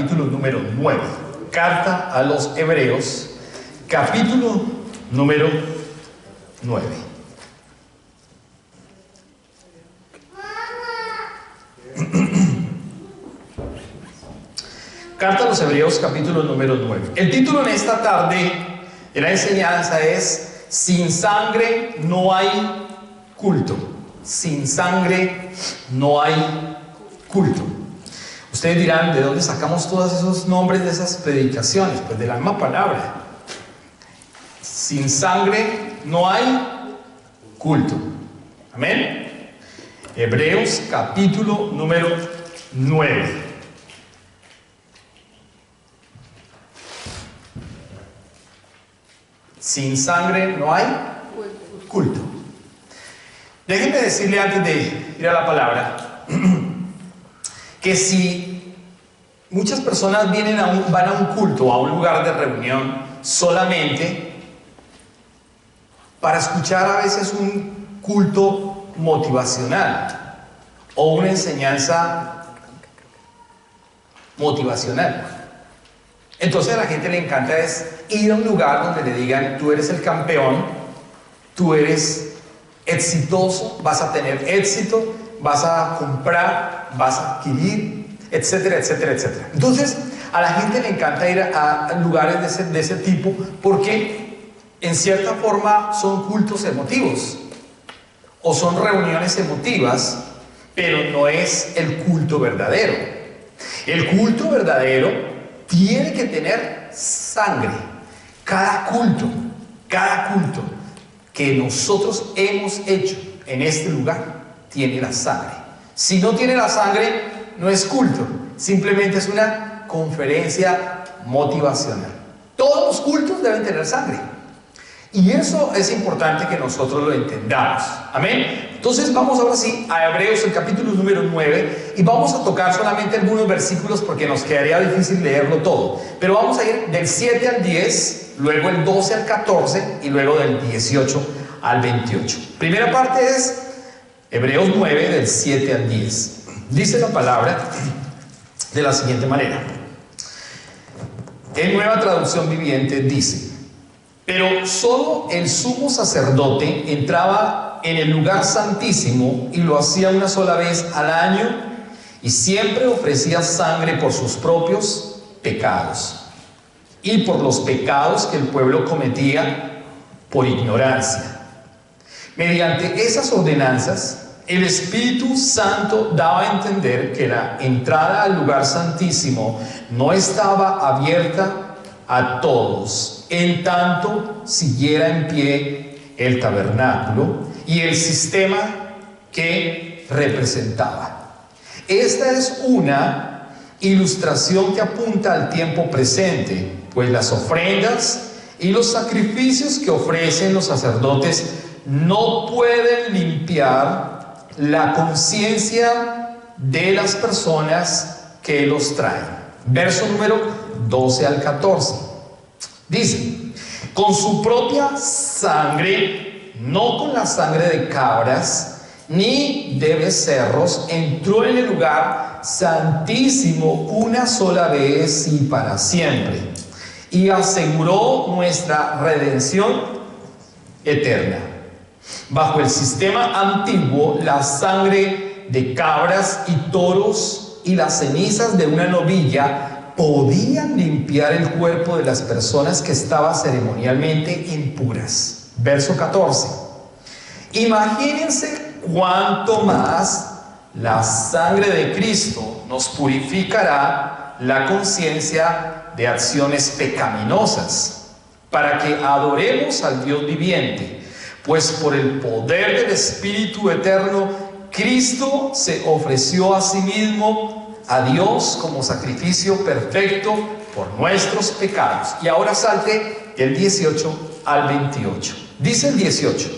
capítulo número 9. Carta a los Hebreos, capítulo número 9. Carta a los Hebreos, capítulo número 9. El título en esta tarde de la enseñanza es: sin sangre no hay culto. Sin sangre no hay culto. Ustedes dirán, ¿de dónde sacamos todos esos nombres de esas predicaciones? Pues de la misma palabra. Sin sangre no hay culto. Amén. Hebreos capítulo número 9. Sin sangre no hay culto. Déjenme decirle antes de ir a la palabra que si muchas personas van a un culto, a un lugar de reunión solamente para escuchar a veces un culto motivacional o una enseñanza motivacional, entonces a la gente le encanta es ir a un lugar donde le digan: tú eres el campeón, tú eres exitoso, vas a tener éxito, vas a comprar, vas a adquirir, etcétera, etcétera, etcétera. Entonces a la gente le encanta ir a lugares de ese tipo porque en cierta forma son cultos emotivos o son reuniones emotivas, pero no es el culto verdadero. El culto verdadero tiene que tener sangre. Cada culto que nosotros hemos hecho en este lugar tiene la sangre. Si no tiene la sangre, no es culto, simplemente es una conferencia motivacional. Todos los cultos deben tener sangre, y eso es importante que nosotros lo entendamos. Amén. Entonces vamos ahora sí a Hebreos, el capítulo número 9, y vamos a tocar solamente algunos versículos porque nos quedaría difícil leerlo todo, pero vamos a ir del 7 al 10, luego el 12 al 14 y luego del 18 al 28. Primera parte es Hebreos 9, del 7 al 10. Dice la palabra de la siguiente manera. En Nueva Traducción Viviente dice: pero solo el sumo sacerdote entraba en el lugar santísimo y lo hacía una sola vez al año, y siempre ofrecía sangre por sus propios pecados y por los pecados que el pueblo cometía por ignorancia. Mediante esas ordenanzas, el Espíritu Santo daba a entender que la entrada al lugar santísimo no estaba abierta a todos, en tanto siguiera en pie el tabernáculo y el sistema que representaba. Esta es una ilustración que apunta al tiempo presente, pues las ofrendas y los sacrificios que ofrecen los sacerdotes no pueden limpiar la conciencia de las personas que los traen. Verso número 12 al 14. Dice: con su propia sangre, no con la sangre de cabras ni de becerros, entró en el lugar santísimo una sola vez y para siempre, y aseguró nuestra redención eterna. Bajo el sistema antiguo, la sangre de cabras y toros y las cenizas de una novilla podían limpiar el cuerpo de las personas que estaban ceremonialmente impuras. Verso 14. Imagínense cuánto más la sangre de Cristo nos purificará la conciencia de acciones pecaminosas, para que adoremos al Dios viviente, pues por el poder del Espíritu eterno, Cristo se ofreció a sí mismo a Dios como sacrificio perfecto por nuestros pecados. Y ahora salte del 18 al 28. Dice el 18: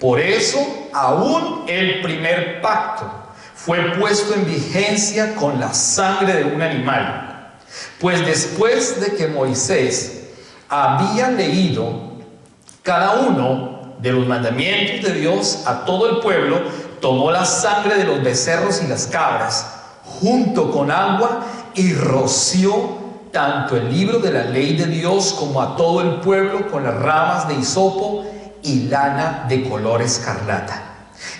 por eso aún el primer pacto fue puesto en vigencia con la sangre de un animal, pues después de que Moisés había leído cada uno de los mandamientos de Dios a todo el pueblo, tomó la sangre de los becerros y las cabras junto con agua y roció tanto el libro de la ley de Dios como a todo el pueblo con las ramas de hisopo y lana de color escarlata.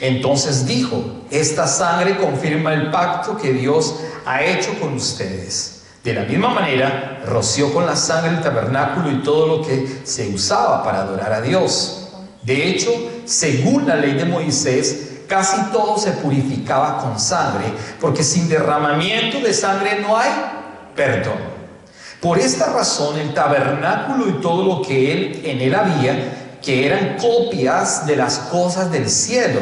Entonces dijo: esta sangre confirma el pacto que Dios ha hecho con ustedes. De la misma manera, roció con la sangre el tabernáculo y todo lo que se usaba para adorar a Dios. De hecho, según la ley de Moisés, casi todo se purificaba con sangre, porque sin derramamiento de sangre no hay perdón. Por esta razón, el tabernáculo y todo lo que en él había, que eran copias de las cosas del cielo,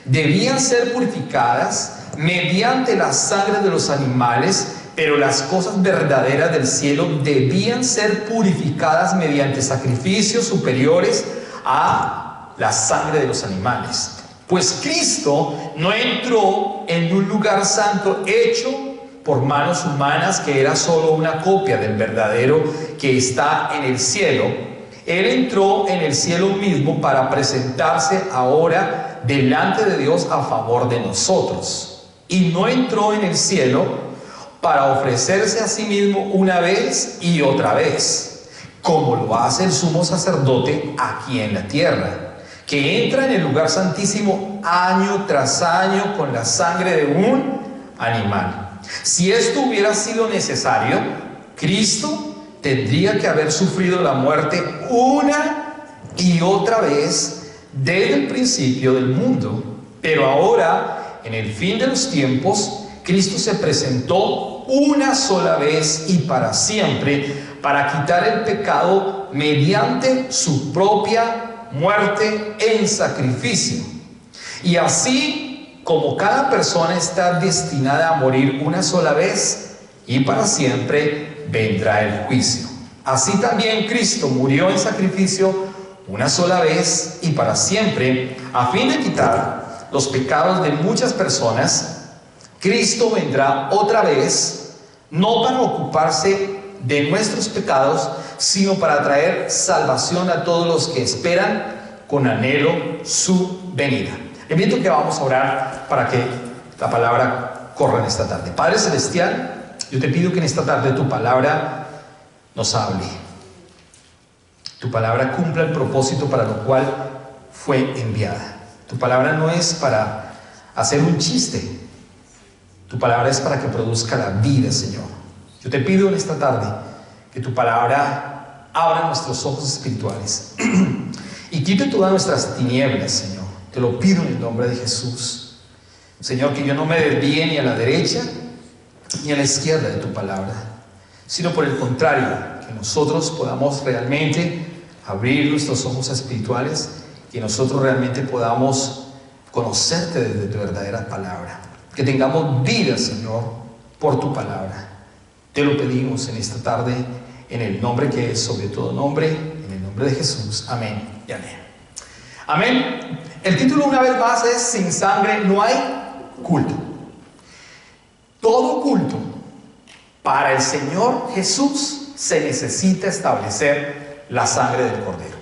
debían ser purificadas mediante la sangre de los animales, pero las cosas verdaderas del cielo debían ser purificadas mediante sacrificios superiores a la sangre de los animales. Pues Cristo no entró en un lugar santo hecho por manos humanas, que era solo una copia del verdadero que está en el cielo. Él entró en el cielo mismo para presentarse ahora delante de Dios a favor de nosotros. Y no entró en el cielo para ofrecerse a sí mismo una vez y otra vez, como lo hace el sumo sacerdote aquí en la tierra, que entra en el lugar santísimo año tras año con la sangre de un animal. Si esto hubiera sido necesario, Cristo tendría que haber sufrido la muerte una y otra vez desde el principio del mundo. Pero ahora, en el fin de los tiempos, Cristo se presentó una sola vez y para siempre para quitar el pecado mediante su propia muerte en sacrificio. Y así como cada persona está destinada a morir una sola vez y para siempre, vendrá el juicio. Así también Cristo murió en sacrificio una sola vez y para siempre, a fin de quitar los pecados de muchas personas. Cristo vendrá otra vez, no para ocuparse de nuestros pecados, sino para traer salvación a todos los que esperan con anhelo su venida. Le invito que vamos a orar para que la palabra corra en esta tarde. Padre Celestial, yo te pido que en esta tarde tu palabra nos hable. Tu palabra cumpla el propósito para lo cual fue enviada. Tu palabra no es para hacer un chiste. Tu palabra es para que produzca la vida, Señor. Yo te pido en esta tarde que tu palabra abra nuestros ojos espirituales y quite todas nuestras tinieblas, Señor. Te lo pido en el nombre de Jesús. Señor, que yo no me desvíe ni a la derecha ni a la izquierda de tu palabra, sino por el contrario, que nosotros podamos realmente abrir nuestros ojos espirituales, que nosotros realmente podamos conocerte desde tu verdadera palabra, que tengamos vida, Señor, por tu palabra. Te lo pedimos en esta tarde, en el nombre que es sobre todo nombre, en el nombre de Jesús. Amén y amén. Amén. El título una vez más es: sin sangre no hay culto. Todo culto para el Señor Jesús se necesita establecer la sangre del Cordero.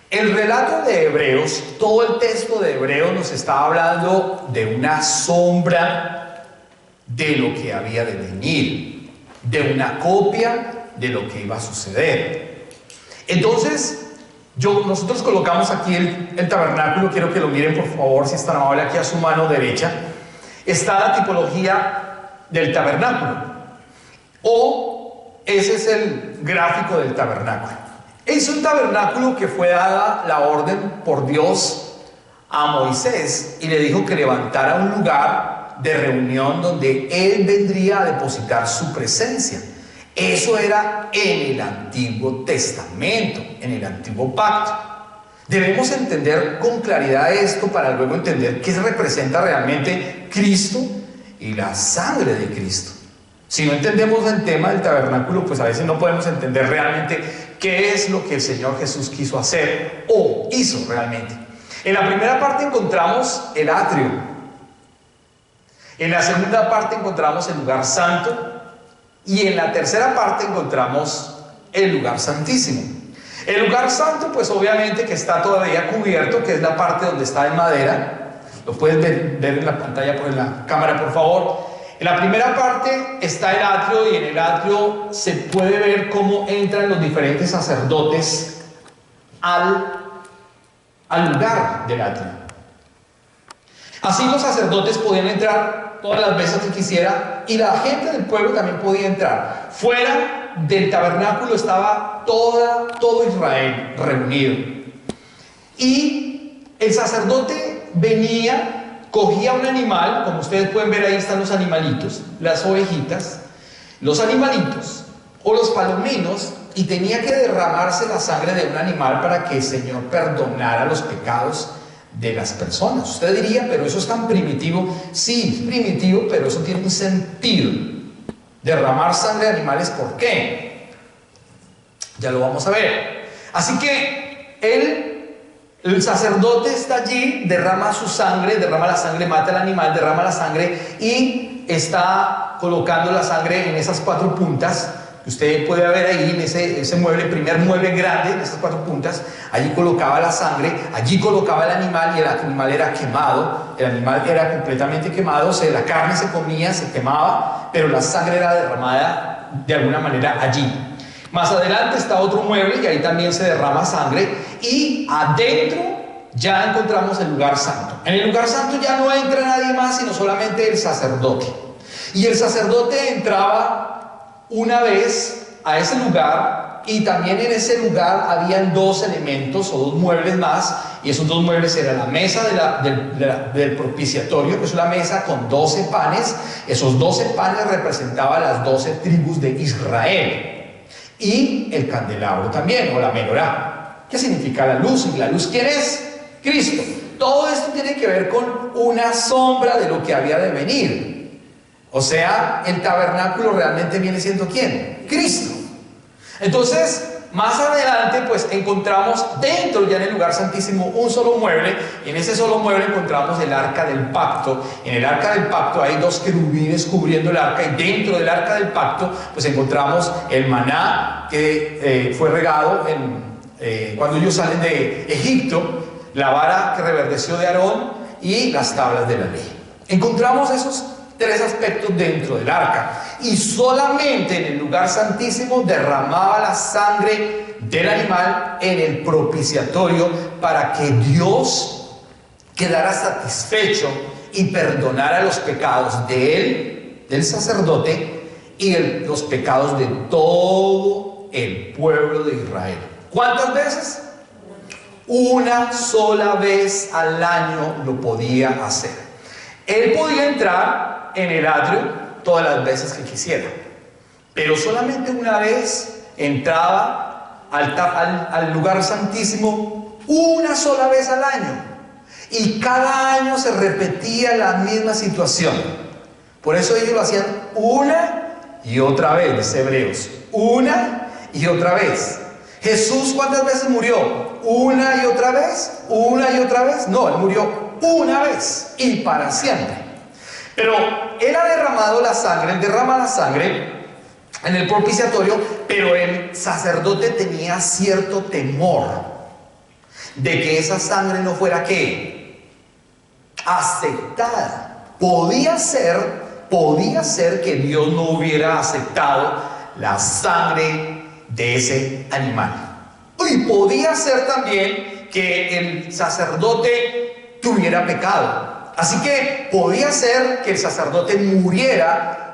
El relato de Hebreos, todo el texto de Hebreos nos está hablando de una sombra de lo que había de venir, de una copia de lo que iba a suceder. Entonces, nosotros colocamos aquí el tabernáculo. Quiero que lo miren, por favor, si es tan amable, aquí a su mano derecha. Está la tipología del tabernáculo, o ese es el gráfico del tabernáculo. Es un tabernáculo que fue dada la orden por Dios a Moisés y le dijo que levantara un lugar de reunión donde él vendría a depositar su presencia. Eso era en el Antiguo Testamento, en el Antiguo Pacto. Debemos entender con claridad esto para luego entender qué representa realmente Cristo y la sangre de Cristo. Si no entendemos el tema del tabernáculo, pues a veces no podemos entender realmente qué es lo que el Señor Jesús quiso hacer o hizo realmente. En la primera parte encontramos el atrio. En la segunda parte encontramos el lugar santo. Y en la tercera parte encontramos el lugar santísimo. El lugar santo, pues obviamente que está todavía cubierto, que es la parte donde está de madera. Lo puedes ver en la pantalla, por la cámara, por favor. En la primera parte está el atrio y en el atrio se puede ver cómo entran los diferentes sacerdotes al lugar del atrio. Así los sacerdotes podían entrar todas las veces que quisiera y la gente del pueblo también podía entrar. Fuera del tabernáculo estaba todo Israel reunido. Y el sacerdote venía, cogía un animal, como ustedes pueden ver ahí están los animalitos, las ovejitas, los animalitos o los palominos, y tenía que derramarse la sangre de un animal para que el Señor perdonara los pecados de las personas. Usted diría, pero eso es tan primitivo. Sí, es primitivo, pero eso tiene un sentido. Derramar sangre de animales, ¿por qué? Ya lo vamos a ver. Así que el sacerdote está allí, derrama su sangre, derrama la sangre, mata al animal, derrama la sangre y está colocando la sangre en esas 4 puntas. Usted puede ver ahí en ese mueble, primer mueble grande, en esas 4 puntas. Allí colocaba la sangre, allí colocaba el animal y el animal era quemado. El animal era completamente quemado, la carne se comía, se quemaba, pero la sangre era derramada de alguna manera allí. Más adelante está otro mueble y ahí también se derrama sangre. Y adentro ya encontramos el lugar santo. En el lugar santo ya no entra nadie más, sino solamente el sacerdote. Y el sacerdote entraba una vez a ese lugar, y también en ese lugar habían 2 elementos o 2 muebles más, y esos 2 muebles eran la mesa del propiciatorio, que es una mesa con 12 panes. Esos 12 panes representaban las 12 tribus de Israel, y el candelabro también, o la menorá, que significa la luz. ¿Y la luz quién es? Cristo. Todo esto tiene que ver con una sombra de lo que había de venir. O sea, el tabernáculo realmente viene siendo ¿quién? Cristo. Entonces, más adelante, pues encontramos dentro, ya en el lugar santísimo, un solo mueble. Y en ese solo mueble encontramos el arca del pacto. En el arca del pacto hay 2 querubines cubriendo el arca. Y dentro del arca del pacto, pues encontramos el maná que fue regado cuando ellos salen de Egipto, la vara que reverdeció de Aarón y las tablas de la ley. Encontramos esos 3 aspectos dentro del arca, y solamente en el lugar santísimo derramaba la sangre del animal en el propiciatorio para que Dios quedara satisfecho y perdonara los pecados de él, del sacerdote, y los pecados de todo el pueblo de Israel. ¿Cuántas veces? Una sola vez al año lo podía hacer. Él podía entrar en el atrio todas las veces que quisiera, pero solamente una vez entraba al lugar santísimo, una sola vez al año, y cada año se repetía la misma situación. Por eso ellos lo hacían una y otra vez, dice Hebreos, una y otra vez. Jesús, ¿cuántas veces murió? ¿Una y otra vez? ¿Una y otra vez? No, él murió una vez y para siempre. Pero él ha derramado la sangre, él derrama la sangre en el propiciatorio, pero el sacerdote tenía cierto temor de que esa sangre no fuera ¿qué? Aceptada. Podía ser que Dios no hubiera aceptado la sangre de ese animal. Y podía ser también que el sacerdote tuviera pecado. Así que podía ser que el sacerdote muriera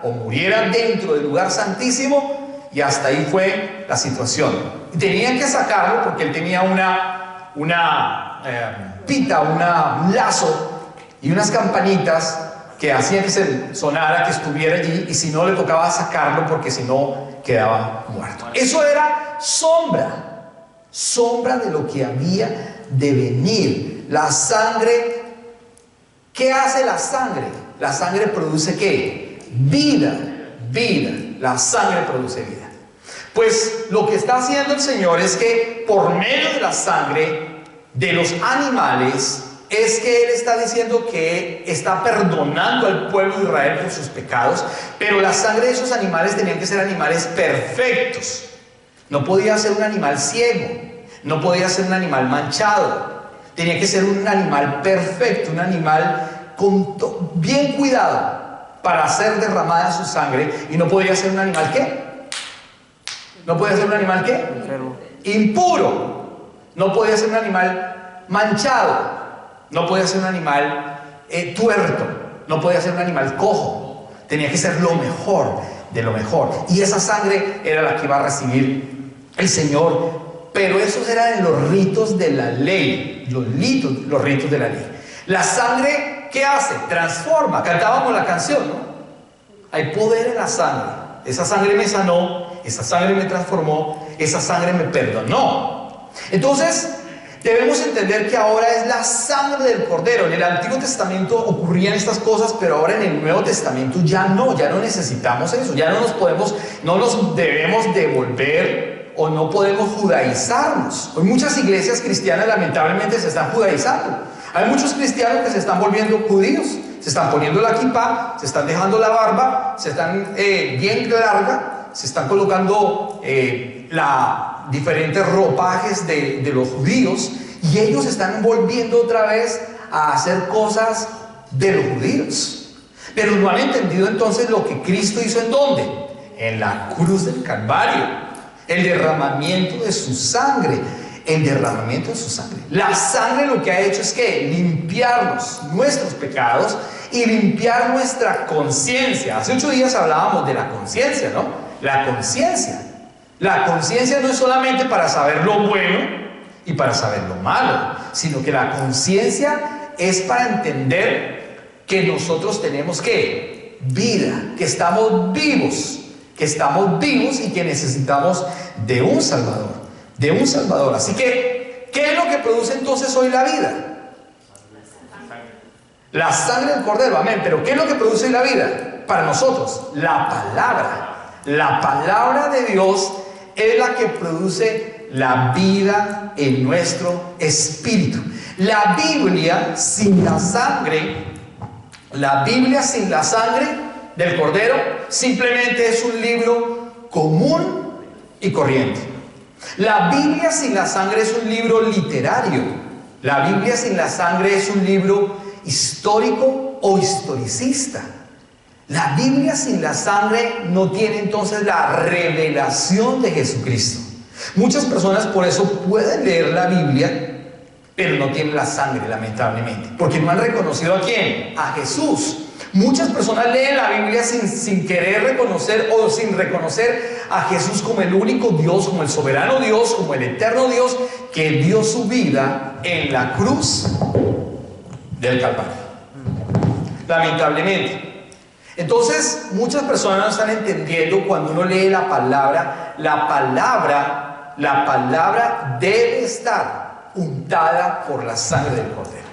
dentro del lugar santísimo, y hasta ahí fue la situación. Y tenían que sacarlo porque él tenía una pita, un lazo y unas campanitas que hacían que se sonara, que estuviera allí, y si no le tocaba sacarlo porque si no quedaba muerto. Eso era sombra de lo que había de venir. La sangre. ¿Qué hace la sangre? La sangre produce ¿qué? Vida. La sangre produce vida. Pues lo que está haciendo el Señor es que por medio de la sangre de los animales es que Él está diciendo que está perdonando al pueblo de Israel por sus pecados, pero la sangre de esos animales tenían que ser animales perfectos. No podía ser un animal ciego, no podía ser un animal manchado. Tenía que ser un animal perfecto, un animal bien cuidado. para ser derramada su sangre, y no podía ser un animal ¿qué? No podía ser un animal ¿qué? Enfermo. Impuro. No podía ser un animal manchado. No podía ser un animal tuerto. No podía ser un animal cojo. Tenía que ser lo mejor de lo mejor. Y esa sangre era la que iba a recibir el Señor. Pero esos eran los ritos de la ley. Los ritos de la ley. La sangre, ¿qué hace? Transforma. Cantábamos la canción, ¿no? Hay poder en la sangre. Esa sangre me sanó. Esa sangre me transformó. Esa sangre me perdonó. Entonces, debemos entender que ahora es la sangre del Cordero. En el Antiguo Testamento ocurrían estas cosas, pero ahora en el Nuevo Testamento ya no necesitamos eso. Ya no nos debemos devolver o no podemos judaizarnos. Hoy muchas iglesias cristianas lamentablemente se están judaizando. Hay muchos cristianos que se están volviendo judíos. Se están poniendo la kippah, se están dejando la barba, se están bien larga, se están colocando diferentes ropajes de los judíos, y ellos están volviendo otra vez a hacer cosas de los judíos. Pero no han entendido entonces lo que Cristo hizo ¿en dónde? En la cruz del Calvario. El derramamiento de su sangre. El derramamiento de su sangre. La sangre lo que ha hecho es que limpiarnos nuestros pecados y limpiar nuestra conciencia. Hace 8 días hablábamos de la conciencia, ¿no? La conciencia. La conciencia no es solamente para saber lo bueno y para saber lo malo, sino que la conciencia es para entender que nosotros tenemos ¿qué? Vida, que estamos vivos y que necesitamos de un Salvador. De un Salvador. Así que, ¿qué es lo que produce entonces hoy la vida? La sangre del Cordero, amén. Pero ¿qué es lo que produce hoy la vida? Para nosotros, la palabra. La palabra de Dios es la que produce la vida en nuestro espíritu. La Biblia sin la sangre del Cordero simplemente es un libro común y corriente. La Biblia sin la sangre es un libro literario. La Biblia sin la sangre es un libro histórico o historicista. La Biblia sin la sangre no tiene entonces la revelación de Jesucristo. Muchas personas por eso pueden leer la Biblia, pero no tienen la sangre, lamentablemente, porque no han reconocido ¿a quién? A Jesús. Muchas personas leen la Biblia sin querer reconocer o sin reconocer a Jesús como el único Dios, como el soberano Dios, como el eterno Dios que dio su vida en la cruz del Calvario. Lamentablemente. Entonces, muchas personas no están entendiendo cuando uno lee la palabra. La palabra debe estar untada por la sangre del Cordero.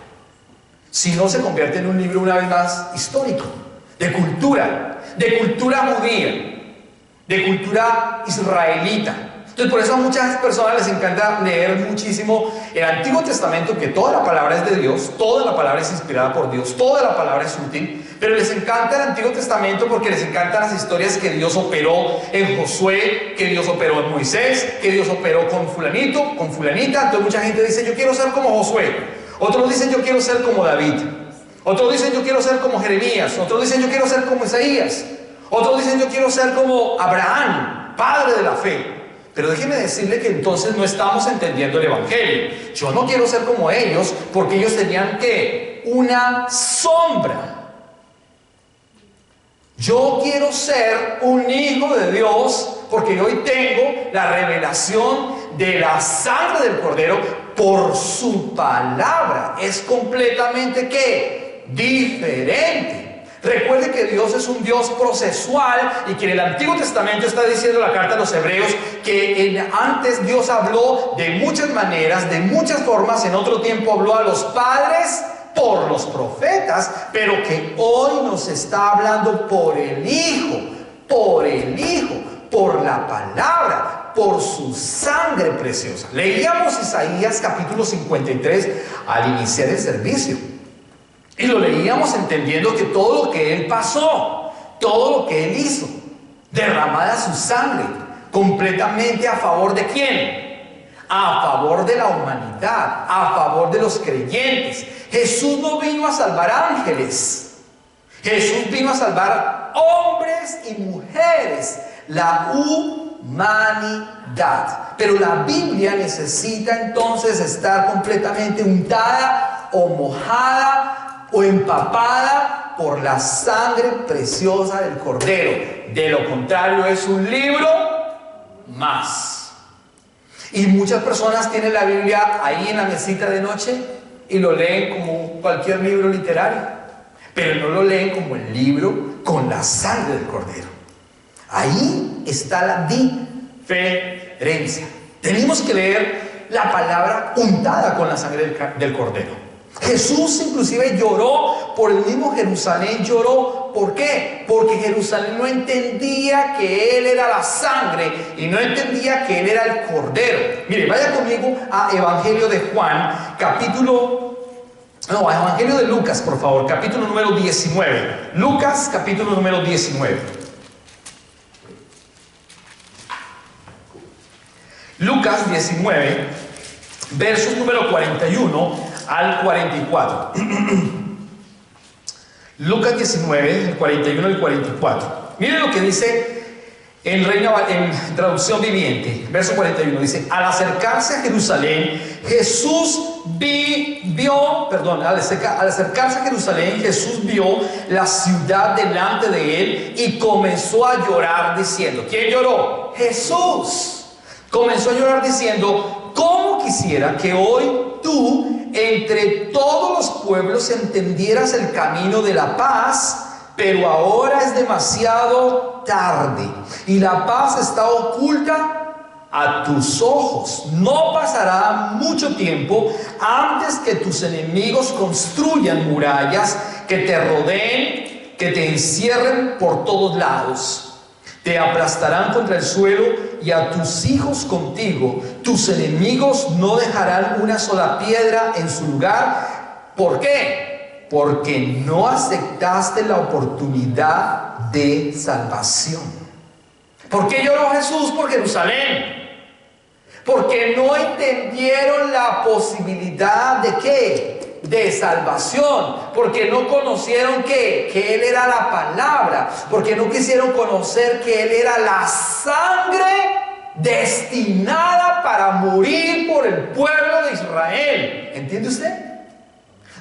Si no, se convierte en un libro una vez más histórico, de cultura judía, de cultura israelita. Entonces por eso a muchas personas les encanta leer muchísimo el Antiguo Testamento, que toda la palabra es de Dios, toda la palabra es inspirada por Dios, toda la palabra es útil, pero les encanta el Antiguo Testamento porque les encantan las historias que Dios operó en Josué, que Dios operó en Moisés, que Dios operó con fulanito, con fulanita. Entonces mucha gente dice: yo quiero ser como Josué. Otros dicen: yo quiero ser como David. Otros dicen: yo quiero ser como Jeremías. Otros dicen: yo quiero ser como Isaías. Otros dicen: yo quiero ser como Abraham, padre de la fe. Pero déjeme decirle que entonces no estamos entendiendo el Evangelio. Yo no quiero ser como ellos, porque ellos tenían ¿qué? Una sombra. Yo quiero ser un hijo de Dios, porque hoy tengo la revelación de la sangre del Cordero por su palabra. Es completamente ¿qué? Diferente. Recuerde que Dios es un Dios procesual, y que en el Antiguo Testamento está diciendo la carta a los Hebreos que antes Dios habló de muchas maneras, de muchas formas. En otro tiempo habló a los padres por los profetas, pero que hoy nos está hablando por el Hijo, por la palabra, por su sangre preciosa. Leíamos Isaías capítulo 53 al iniciar el servicio, y lo leíamos entendiendo que todo lo que Él pasó, todo lo que Él hizo, derramada su sangre, completamente a favor de ¿quién? A favor de la humanidad, a favor de los creyentes. Jesús no vino a salvar ángeles. Jesús vino a salvar hombres y mujeres, la humanidad. Pero la Biblia necesita entonces estar completamente untada o mojada o empapada por la sangre preciosa del Cordero. De lo contrario, es un libro más. Y muchas personas tienen la Biblia ahí en la mesita de noche y lo leen como cualquier libro literario, pero no lo leen como el libro con la sangre del Cordero. Ahí está la diferencia. Tenemos que leer la palabra untada con la sangre del Cordero. Jesús inclusive lloró por el mismo Jerusalén. Lloró, ¿por qué? Porque Jerusalén no entendía que Él era la sangre y no entendía que Él era el Cordero. Mire, vaya conmigo a Evangelio de Juan, Evangelio de Lucas, por favor, capítulo número 19. Lucas, capítulo número 19. Lucas 19, versos número 41 al 44. Lucas 19, el 41 al 44. Miren lo que dice en traducción viviente, verso 41. Dice: al acercarse a Jerusalén, al acercarse a Jerusalén, Jesús vio la ciudad delante de él y comenzó a llorar diciendo. ¿Quién lloró? Jesús. Comenzó a llorar diciendo: ¿cómo quisiera que hoy tú entre todos los pueblos entendieras el camino de la paz? Pero ahora es demasiado tarde y la paz está oculta a tus ojos. No pasará mucho tiempo antes que tus enemigos construyan murallas que te rodeen, que te encierren por todos lados. Te aplastarán contra el suelo y a tus hijos contigo. Tus enemigos no dejarán una sola piedra en su lugar. ¿Por qué? Porque no aceptaste la oportunidad de salvación. ¿Por qué lloró Jesús por Jerusalén? Porque no entendieron la posibilidad de ¿qué? De salvación. Porque no conocieron ¿qué? Que Él era la palabra. Porque no quisieron conocer que Él era la sangre destinada para morir por el pueblo de Israel. ¿Entiende usted?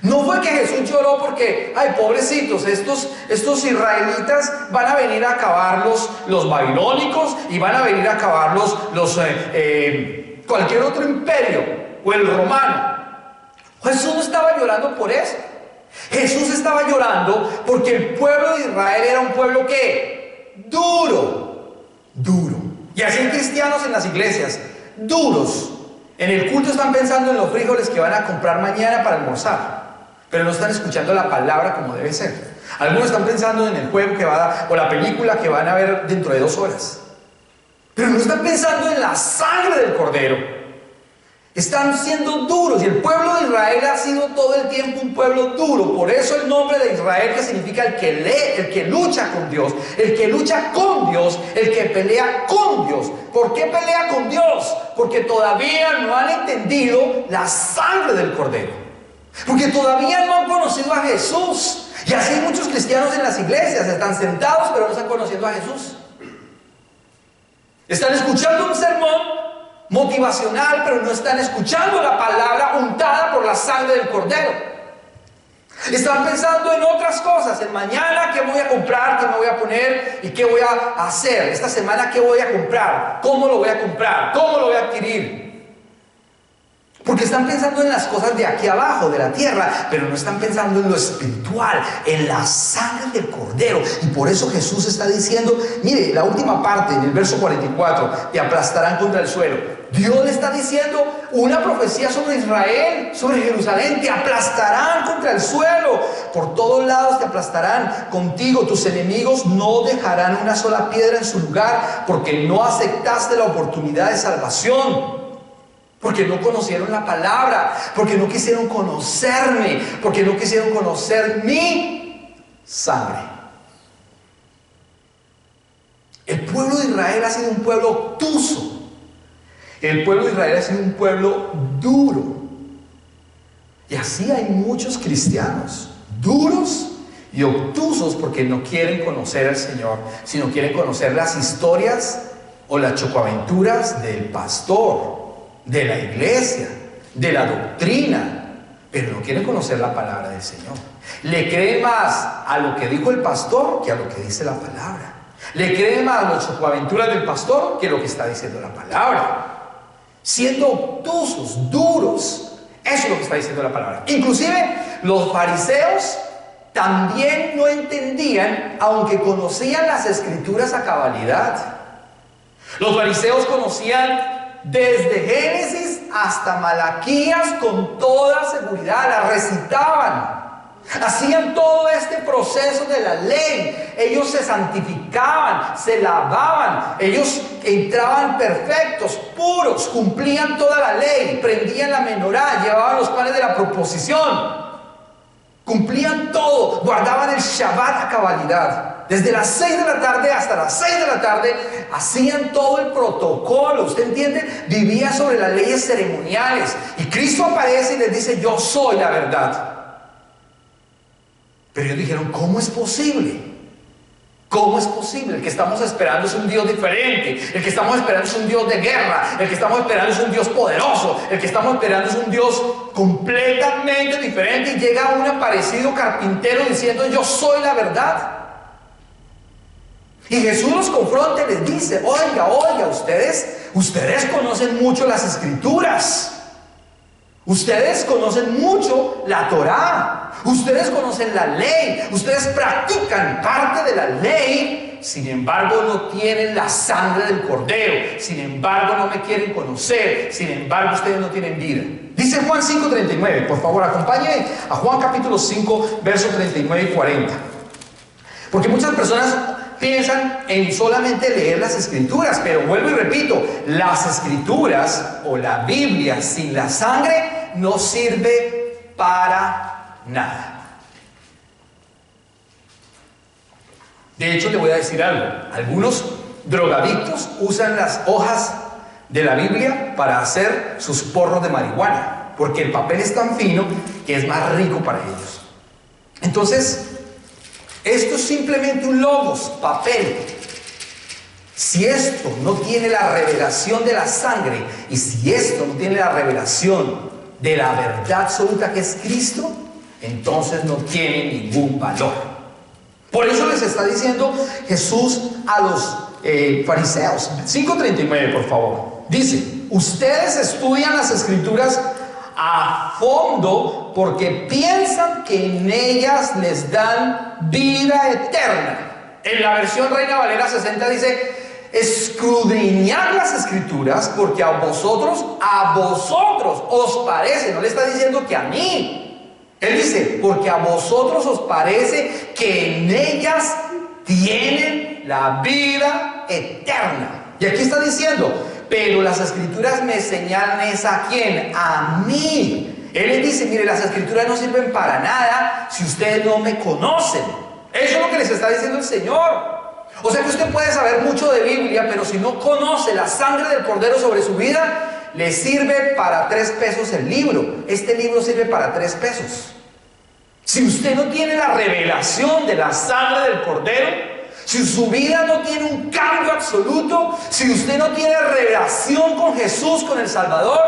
No fue que Jesús lloró porque, ay, pobrecitos, estos israelitas van a venir a acabarlos los babilónicos y van a venir a acabarlos cualquier otro imperio o el romano. Jesús no estaba llorando por eso. Jesús estaba llorando porque el pueblo de Israel era un pueblo que duro. Y así hay cristianos en las iglesias, duros. En el culto están pensando en los frijoles que van a comprar mañana para almorzar, pero no están escuchando la palabra como debe ser. Algunos están pensando en el juego que va a dar o la película que van a ver dentro de 2 horas, pero no están pensando en la sangre del Cordero. Están siendo duros, y el pueblo de Israel ha sido todo el tiempo un pueblo duro. Por eso el nombre de Israel, que significa el que lucha con Dios, el que lucha con Dios, el que pelea con Dios. ¿Por qué pelea con Dios? Porque todavía no han entendido la sangre del Cordero, porque todavía no han conocido a Jesús. Y así hay muchos cristianos en las iglesias, están sentados pero no están conociendo a Jesús. Están escuchando un sermón motivacional, pero no están escuchando la palabra untada por la sangre del Cordero. Están pensando en otras cosas, en mañana qué voy a comprar, qué me voy a poner y qué voy a hacer. Esta semana qué voy a comprar, cómo lo voy a comprar, cómo lo voy a adquirir. Porque están pensando en las cosas de aquí abajo, de la tierra, pero no están pensando en lo espiritual, en la sangre del Cordero. Y por eso Jesús está diciendo, mire, la última parte, en el verso 44, te aplastarán contra el suelo. Dios le está diciendo una profecía sobre Israel, sobre Jerusalén: te aplastarán contra el suelo, por todos lados te aplastarán contigo. Tus enemigos no dejarán una sola piedra en su lugar, porque no aceptaste la oportunidad de salvación. Porque no conocieron la palabra, porque no quisieron conocerme, porque no quisieron conocer mi sangre. El pueblo de Israel ha sido un pueblo obtuso. El pueblo de Israel ha sido un pueblo duro. Y así hay muchos cristianos duros y obtusos porque no quieren conocer al Señor, sino quieren conocer las historias o las chocoaventuras del pastor, de la iglesia, de la doctrina, pero no quieren conocer la palabra del Señor. Le creen más a lo que dijo el pastor que a lo que dice la palabra. Le creen más a las chocoaventuras del pastor que lo que está diciendo la palabra. Siendo obtusos, duros. Eso es lo que está diciendo la palabra. Inclusive los fariseos también no entendían, aunque conocían las escrituras a cabalidad. Los fariseos conocían desde Génesis hasta Malaquías con toda seguridad, la recitaban. Hacían todo este proceso de la ley. Ellos se santificaban, se lavaban, ellos entraban perfectos, puros, cumplían toda la ley, prendían la menorá, llevaban los panes de la proposición, cumplían todo, guardaban el Shabbat a cabalidad. Desde las 6 de la tarde hasta las 6 de la tarde hacían todo el protocolo. ¿Usted entiende? Vivían sobre las leyes ceremoniales. Y Cristo aparece y les dice: yo soy la verdad. Pero ellos dijeron: ¿cómo es posible? ¿Cómo es posible? El que estamos esperando es un Dios diferente. El que estamos esperando es un Dios de guerra. El que estamos esperando es un Dios poderoso. El que estamos esperando es un Dios completamente diferente. Y llega un aparecido carpintero diciendo: yo soy la verdad. Y Jesús los confronta y les dice: oiga, ustedes conocen mucho las escrituras. Ustedes conocen mucho la Torá. Ustedes conocen la ley. Ustedes practican parte de la ley. Sin embargo, no tienen la sangre del Cordero. Sin embargo, no me quieren conocer. Sin embargo, ustedes no tienen vida. Dice Juan 5:39. Por favor, acompáñenme a Juan capítulo 5, versos 39 y 40. Porque muchas personas piensan en solamente leer las escrituras, pero vuelvo y repito, las escrituras o la Biblia sin la sangre no sirve para nada. De hecho, le voy a decir algo: algunos drogadictos usan las hojas de la Biblia para hacer sus porros de marihuana, porque el papel es tan fino que es más rico para ellos. Entonces, esto es simplemente un logos, papel. Si esto no tiene la revelación de la sangre, y si esto no tiene la revelación de la verdad absoluta que es Cristo, entonces no tiene ningún valor. Por eso les está diciendo Jesús a los fariseos. 5:39, por favor. Dice: ustedes estudian las escrituras a fondo porque piensan que en ellas les dan vida eterna. En la versión Reina Valera 60 dice: escudriñad las escrituras porque a vosotros os parece. No le está diciendo que a mí. Él dice: porque a vosotros os parece que en ellas tienen la vida eterna. Y aquí está diciendo: pero las escrituras me señalan es a quién, a mí. Él les dice: mire, las escrituras no sirven para nada si ustedes no me conocen. Eso es lo que les está diciendo el Señor. O sea que usted puede saber mucho de Biblia, pero si no conoce la sangre del Cordero sobre su vida, le sirve para 3 pesos el libro. Este libro sirve para 3 pesos. Si usted no tiene la revelación de la sangre del Cordero, si su vida no tiene un cambio absoluto, si usted no tiene relación con Jesús, con el Salvador,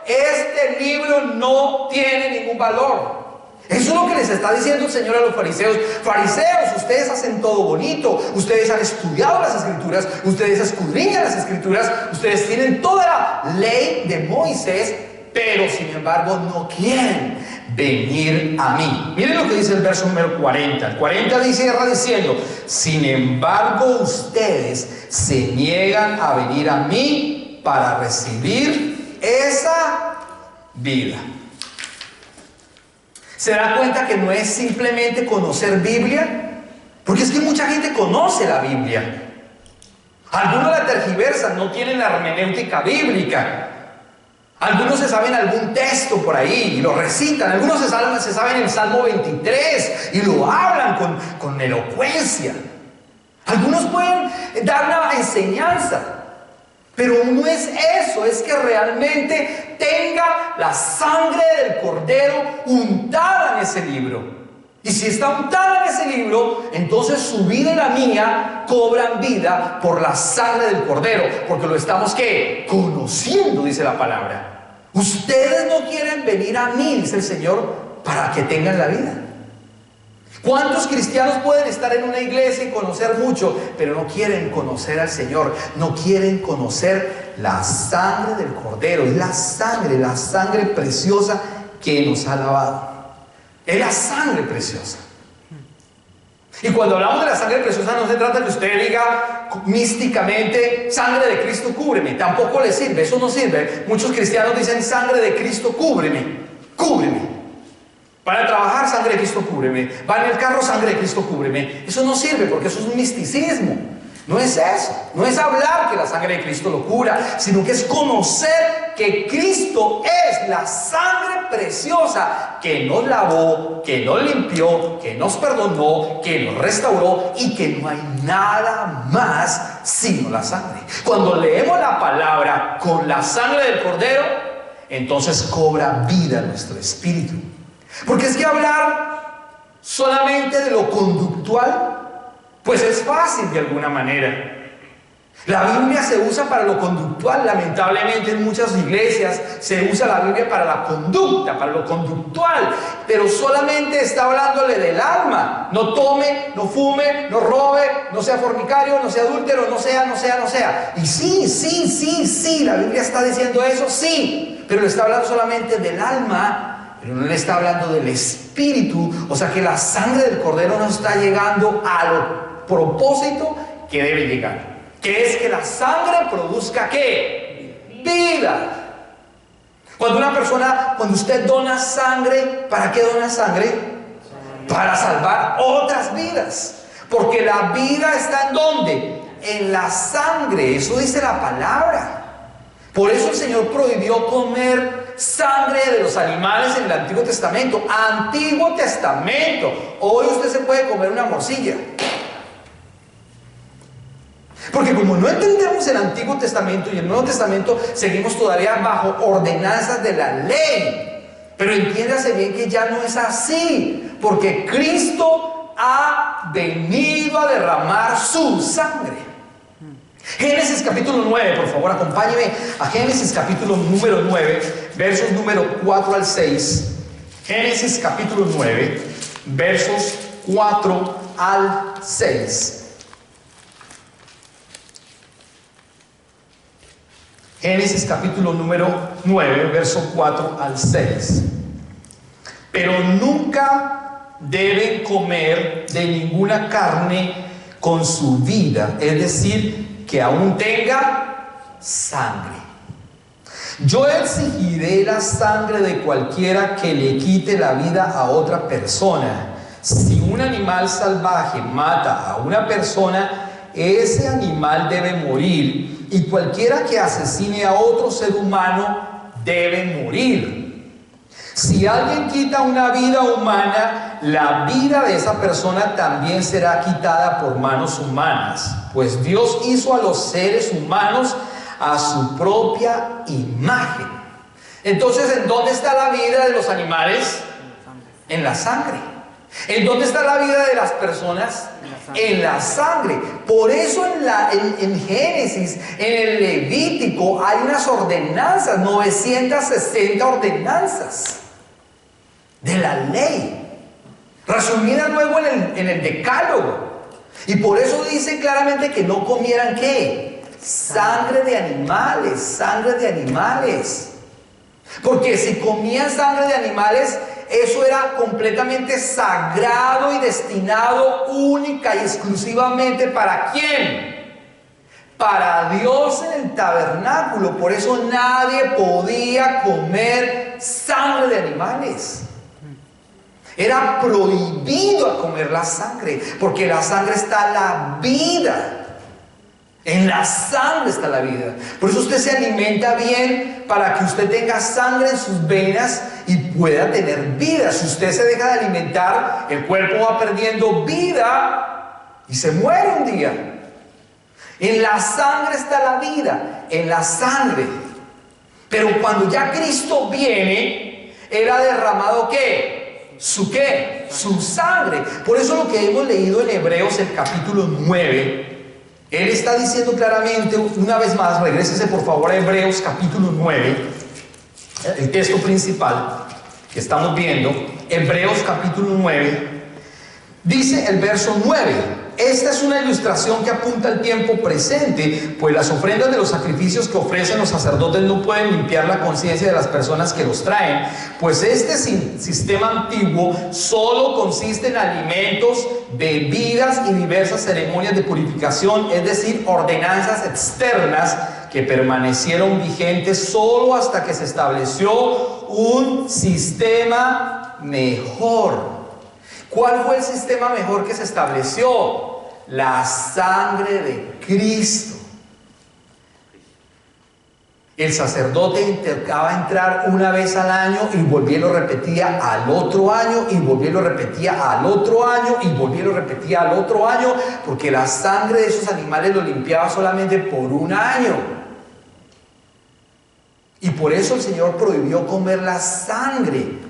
este libro no tiene ningún valor. Eso es lo que les está diciendo el Señor a los fariseos. Fariseos, ustedes hacen todo bonito, ustedes han estudiado las escrituras, ustedes escudriñan las escrituras, ustedes tienen toda la ley de Moisés, pero sin embargo no quieren venir a mí. Miren lo que dice el verso número 40. El 40 cierra diciendo: sin embargo ustedes se niegan a venir a mí para recibir esa vida. ¿Se da cuenta que no es simplemente conocer Biblia? Porque es que mucha gente conoce la Biblia. Algunos la tergiversan, no tienen la hermenéutica bíblica. Algunos se saben algún texto por ahí y lo recitan. Algunos se saben el Salmo 23 y lo hablan con elocuencia. Algunos pueden dar una enseñanza, pero no es eso, es que realmente tenga la sangre del Cordero untada en ese libro. Y si está untada en ese libro, entonces su vida y la mía cobran vida por la sangre del Cordero, porque lo estamos, ¿qué? Conociendo, dice la palabra. Ustedes no quieren venir a mí, dice el Señor, para que tengan la vida. ¿Cuántos cristianos pueden estar en una iglesia y conocer mucho, pero no quieren conocer al Señor? No quieren conocer la sangre del Cordero. Es la sangre preciosa que nos ha lavado. Es la sangre preciosa. Y cuando hablamos de la sangre preciosa, no se trata que usted diga místicamente, sangre de Cristo cúbreme. Tampoco le sirve, eso no sirve. Muchos cristianos dicen, sangre de Cristo cúbreme, cúbreme. Van a trabajar, sangre de Cristo cúbreme. Van en el carro, sangre de Cristo cúbreme. Eso no sirve porque eso es un misticismo. No es eso, no es hablar que la sangre de Cristo lo cura, sino que es conocer que Cristo es la sangre preciosa que nos lavó, que nos limpió, que nos perdonó, que nos restauró y que no hay nada más sino la sangre. Cuando leemos la palabra con la sangre del Cordero, entonces cobra vida nuestro espíritu. Porque es que hablar solamente de lo conductual, pues es fácil de alguna manera. La Biblia se usa para lo conductual. Lamentablemente en muchas iglesias se usa la Biblia para la conducta, para lo conductual, pero solamente está hablándole del alma. No tome, no fume, no robe, no sea fornicario, no sea adúltero, no sea. Y sí, la Biblia está diciendo eso, sí, pero le está hablando solamente del alma, pero no le está hablando del espíritu. O sea que la sangre del Cordero no está llegando a lo propósito que debe llegar, que es que la sangre produzca ¿qué? Vida. Cuando usted dona sangre, ¿para qué dona sangre? Para salvar otras vidas, porque la vida está ¿en dónde? En la sangre. Eso dice la palabra. Por eso el Señor prohibió comer sangre de los animales en el Antiguo Testamento. Antiguo Testamento. Hoy usted se puede comer una morcilla, porque como no entendemos el Antiguo Testamento y el Nuevo Testamento, seguimos todavía bajo ordenanzas de la ley. Pero entiéndase bien que ya no es así, porque Cristo ha venido a derramar su sangre. Génesis capítulo 9, por favor, acompáñeme a Génesis capítulo número 9, versos número 4 al 6. Génesis capítulo 9, versos 4 al 6. Génesis capítulo número 9, verso 4 al 6. Pero nunca deben comer de ninguna carne con su vida, es decir, que aún tenga sangre. Yo exigiré la sangre de cualquiera que le quite la vida a otra persona. Si un animal salvaje mata a una persona, ese animal debe morir. Y cualquiera que asesine a otro ser humano debe morir. Si alguien quita una vida humana, la vida de esa persona también será quitada por manos humanas, pues Dios hizo a los seres humanos a su propia imagen. Entonces, ¿en dónde está la vida de los animales? En la sangre. ¿En dónde está la vida de las personas? En la sangre. Por eso en Génesis, en el Levítico, hay unas ordenanzas, 960 ordenanzas de la ley, resumidas luego en el Decálogo. Y por eso dice claramente que no comieran ¿qué? Sangre de animales. Porque si comían sangre de animales, eso era completamente sagrado y destinado única y exclusivamente ¿para quién? Para Dios en el tabernáculo. Por eso nadie podía comer sangre de animales. Era prohibido comer la sangre, porque la sangre está la vida. En la sangre está la vida. Por eso usted se alimenta bien, para que usted tenga sangre en sus venas y pueda tener vida. Si usted se deja de alimentar, el cuerpo va perdiendo vida y se muere un día. En la sangre está la vida, en la sangre. Pero cuando ya Cristo viene, Él ha derramado ¿qué? ¿su qué? Su sangre. Por eso lo que hemos leído en Hebreos, el capítulo 9, él está diciendo claramente, una vez más, regrésese por favor a Hebreos capítulo 9, el texto principal que estamos viendo, Hebreos capítulo 9, dice el verso 9. Esta es una ilustración que apunta al tiempo presente, pues las ofrendas de los sacrificios que ofrecen los sacerdotes no pueden limpiar la conciencia de las personas que los traen, pues este sistema antiguo solo consiste en alimentos, bebidas y diversas ceremonias de purificación, es decir, ordenanzas externas que permanecieron vigentes solo hasta que se estableció un sistema mejor. ¿Cuál fue el sistema mejor que se estableció? La sangre de Cristo. El sacerdote intentaba entrar una vez al año y volvía y lo repetía al otro año, y volvía y lo repetía al otro año, y volvía y lo repetía al otro año, porque la sangre de esos animales lo limpiaba solamente por un año. Y por eso el Señor prohibió comer la sangre.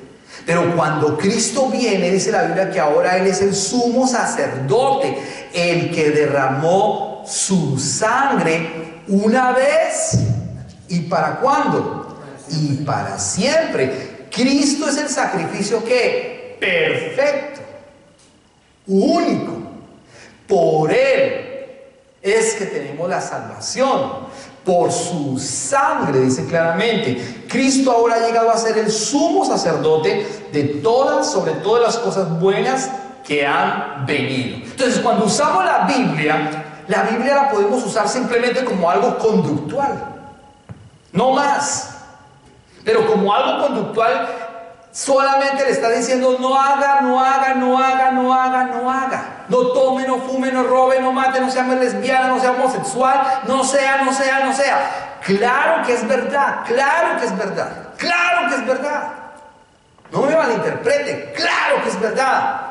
Pero cuando Cristo viene, dice la Biblia que ahora Él es el sumo sacerdote, el que derramó su sangre una vez. ¿Y para cuándo? Y para siempre. Cristo es el sacrificio que perfecto, único. Por Él es que tenemos la salvación. Por su sangre, dice claramente. Cristo ahora ha llegado a ser el sumo sacerdote de todas, sobre todas las cosas buenas que han venido. Entonces, cuando usamos la Biblia la podemos usar simplemente como algo conductual, no más. Pero como algo conductual, solamente le está diciendo no haga, no haga, no haga, no haga, no haga. No tome, no fume, no robe, no mate, no sea lesbiana, no sea homosexual, no sea. Claro que es verdad, claro que es verdad, claro que es verdad. No me malinterprete, claro que es verdad.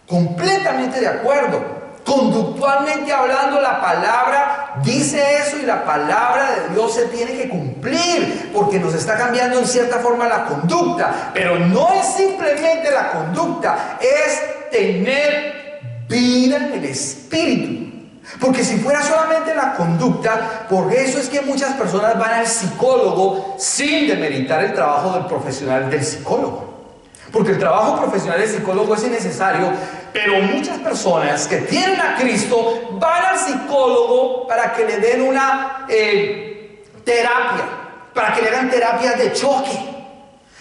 Completamente de acuerdo. Conductualmente hablando, la palabra dice eso y la palabra de Dios se tiene que cumplir, porque nos está cambiando en cierta forma la conducta. Pero no es simplemente la conducta, es tener vida en el Espíritu. Porque si fuera solamente la conducta, por eso es que muchas personas van al psicólogo sin demeritar el trabajo del profesional del psicólogo. Porque el trabajo profesional del psicólogo es innecesario, pero muchas personas que tienen a Cristo van al psicólogo para que le den una terapia, para que le hagan terapias de choque.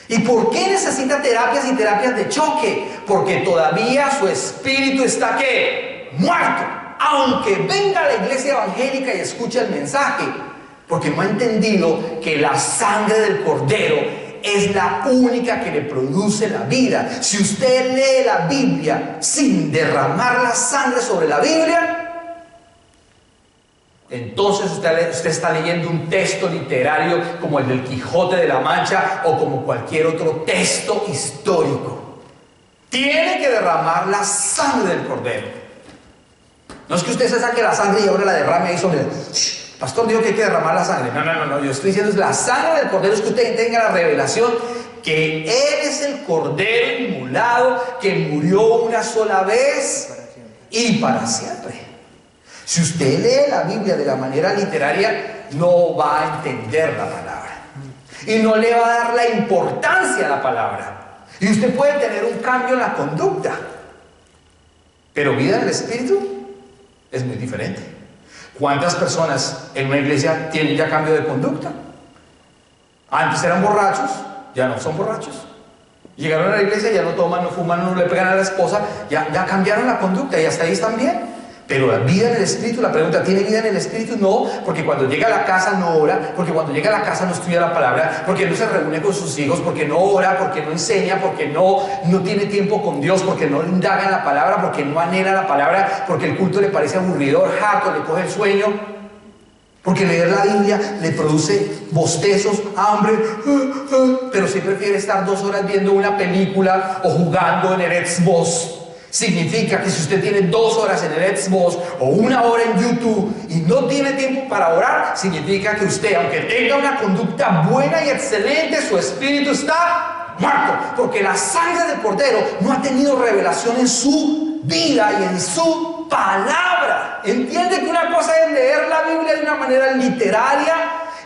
¿Y por qué necesita terapias y terapias de choque? Porque todavía su espíritu está ¿qué? Muerto. Aunque venga a la iglesia evangélica y escuche el mensaje, porque no ha entendido que la sangre del Cordero es la única que le produce la vida. Si usted lee la Biblia sin derramar la sangre sobre la Biblia, entonces usted está leyendo un texto literario como el del Quijote de la Mancha o como cualquier otro texto histórico. Tiene que derramar la sangre del Cordero. No es que usted se saque la sangre y ahora la derrame ahí sobre el... Pastor dijo que hay que derramar la sangre. No. Yo estoy diciendo es la sangre del Cordero, es que usted tenga la revelación que Él es el Cordero inmolado que murió una sola vez y para siempre. Si usted lee la Biblia de la manera literaria, no va a entender la palabra. Y no le va a dar la importancia a la palabra. Y usted puede tener un cambio en la conducta. Pero vida en el Espíritu es muy diferente. ¿Cuántas personas en una iglesia tienen ya cambio de conducta? Antes eran borrachos, ya no son borrachos. Llegaron a la iglesia, ya no toman, no fuman, no le pegan a la esposa, ya cambiaron la conducta y hasta ahí están bien. Pero la vida en el Espíritu, la pregunta, ¿tiene vida en el Espíritu? No, porque cuando llega a la casa no ora, porque cuando llega a la casa no estudia la palabra, porque no se reúne con sus hijos, porque no ora, porque no enseña, porque no tiene tiempo con Dios, porque no indaga en la palabra, porque no anhela la palabra, porque el culto le parece aburridor, harto, le coge el sueño, porque leer la Biblia le produce bostezos, hambre, pero si prefiere estar 2 horas viendo una película o jugando en el Xbox. Significa que si usted tiene 2 horas en el Xbox o 1 hora en YouTube y no tiene tiempo para orar, significa que usted, aunque tenga una conducta buena y excelente, su espíritu está muerto, porque la sangre del Cordero no ha tenido revelación en su vida y en su palabra. Entiende que una cosa es leer la Biblia de una manera literaria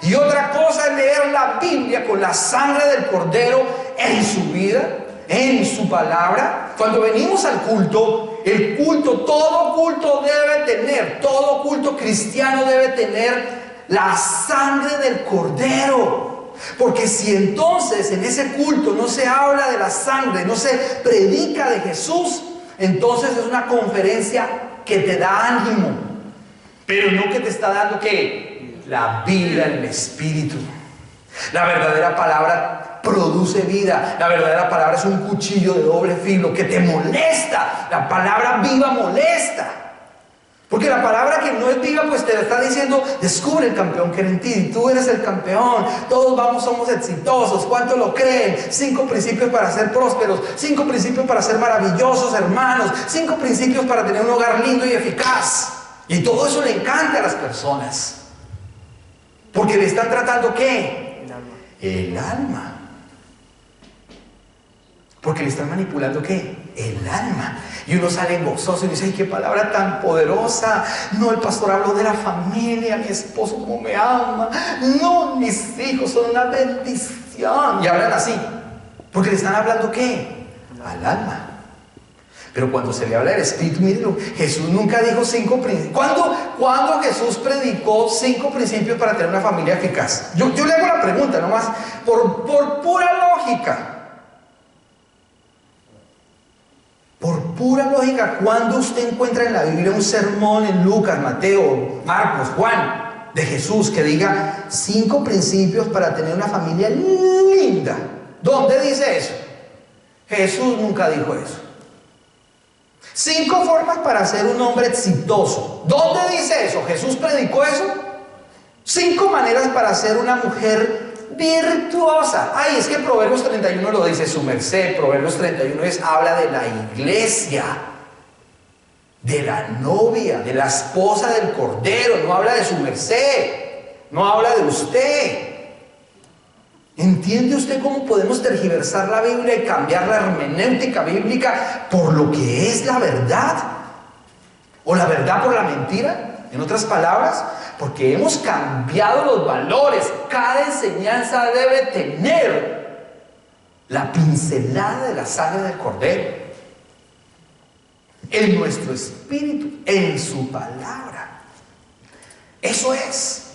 y otra cosa es leer la Biblia con la sangre del Cordero en su vida, en su palabra. Cuando venimos al culto, el culto, todo culto debe tener, todo culto cristiano debe tener la sangre del Cordero. Porque si entonces en ese culto no se habla de la sangre, no se predica de Jesús, entonces es una conferencia que te da ánimo, pero no que te está dando ¿qué? La vida en el Espíritu. La verdadera palabra produce vida. La verdadera palabra es un cuchillo de doble filo que te molesta. La palabra viva molesta. Porque la palabra que no es viva pues te está diciendo: descubre el campeón que era en ti, tú eres el campeón, todos somos exitosos. ¿Cuántos lo creen? 5 principios para ser prósperos, 5 principios para ser maravillosos hermanos, 5 principios para tener un hogar lindo y eficaz. Y todo eso le encanta a las personas, porque le están tratando ¿qué? El alma. Porque le están manipulando ¿qué? El alma. Y uno sale gozoso y dice: ¡ay, qué palabra tan poderosa! No, el pastor habló de la familia, mi esposo como me ama. No, mis hijos son una bendición. Y hablan así, porque le están hablando ¿qué? Al alma. Pero cuando se le habla del Espíritu, mírenlo, Jesús nunca dijo 5 principios. ¿Cuándo Jesús predicó 5 principios para tener una familia eficaz? Yo le hago la pregunta nomás, por pura lógica. Por pura lógica, ¿cuándo usted encuentra en la Biblia un sermón en Lucas, Mateo, Marcos, Juan, de Jesús que diga 5 principios para tener una familia linda? ¿Dónde dice eso? Jesús nunca dijo eso. 5 formas para ser un hombre exitoso. ¿Dónde dice eso? ¿Jesús predicó eso? 5 maneras para ser una mujer virtuosa. Ay, es que Proverbios 31 lo dice su merced. Proverbios 31 habla de la iglesia, de la novia, de la esposa del Cordero. No habla de su merced, no habla de usted. ¿Entiende usted cómo podemos tergiversar la Biblia y cambiar la hermenéutica bíblica por lo que es la verdad? ¿O la verdad por la mentira? En otras palabras, porque hemos cambiado los valores. Cada enseñanza debe tener la pincelada de la sangre del Cordero en nuestro espíritu, en su palabra. Eso es.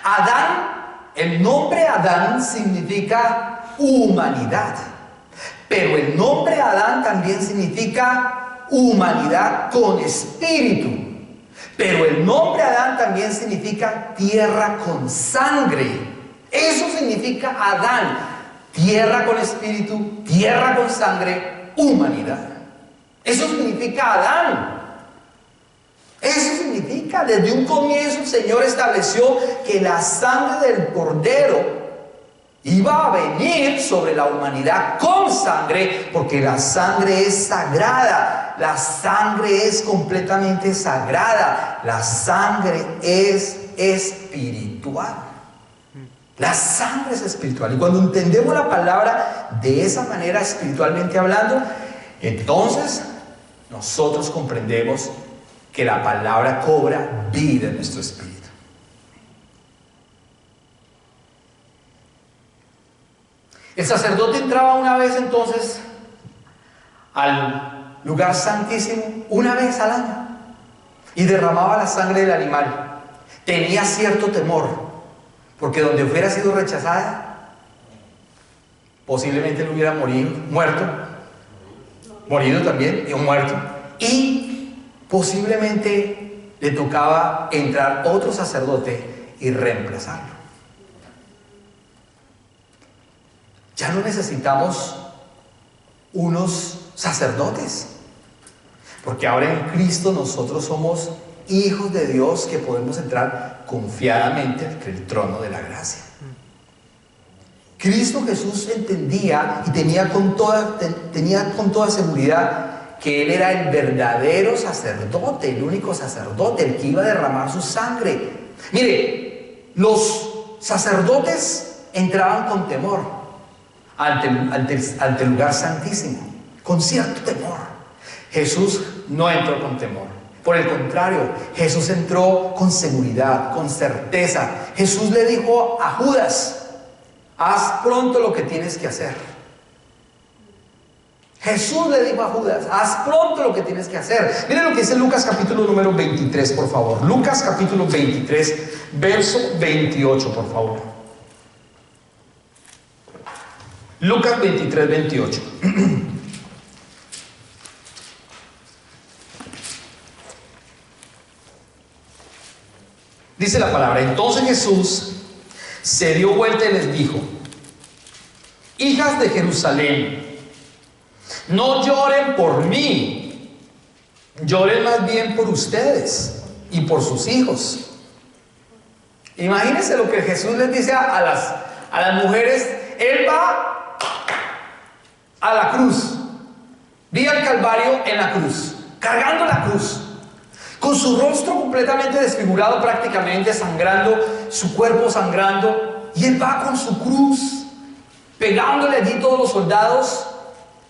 Adán, el nombre Adán significa humanidad, pero el nombre Adán también significa humanidad con espíritu. Pero el nombre Adán también significa tierra con sangre. Eso significa Adán: tierra con espíritu, tierra con sangre, humanidad. Eso significa Adán. Eso significa, desde un comienzo el Señor estableció que la sangre del Cordero iba a venir sobre la humanidad con sangre, porque la sangre es sagrada. La sangre es completamente sagrada. La sangre es espiritual. La sangre es espiritual. Y cuando entendemos la palabra de esa manera, espiritualmente hablando, entonces nosotros comprendemos que la palabra cobra vida en nuestro espíritu. El sacerdote entraba una vez entonces al lugar santísimo, una vez al año, y derramaba la sangre del animal. Tenía cierto temor, porque donde hubiera sido rechazada, posiblemente él hubiera morido también, y muerto, y posiblemente le tocaba entrar otro sacerdote y reemplazarlo. Ya no necesitamos unos sacerdotes, porque ahora en Cristo nosotros somos hijos de Dios que podemos entrar confiadamente ante el trono de la gracia. Cristo Jesús entendía y tenía con toda seguridad que Él era el verdadero sacerdote, el único sacerdote, el que iba a derramar su sangre. Mire, los sacerdotes entraban con temor. ante el lugar santísimo, con cierto temor. Jesús no entró con temor. Por el contrario, Jesús entró con seguridad, con certeza. Jesús le dijo a Judas: haz pronto lo que tienes que hacer. Jesús le dijo a Judas: haz pronto lo que tienes que hacer. Miren lo que dice Lucas capítulo número 23, por favor. Lucas capítulo 23, verso 28, por favor. Lucas 23, 28. Dice la palabra: entonces Jesús se dio vuelta y les dijo: hijas de Jerusalén, no lloren por mí, lloren más bien por ustedes y por sus hijos. Imagínense lo que Jesús les dice a las mujeres. Él va a la cruz, vía el Calvario en la cruz, cargando la cruz, con su rostro completamente desfigurado, prácticamente sangrando, su cuerpo sangrando, y él va con su cruz, pegándole allí todos los soldados,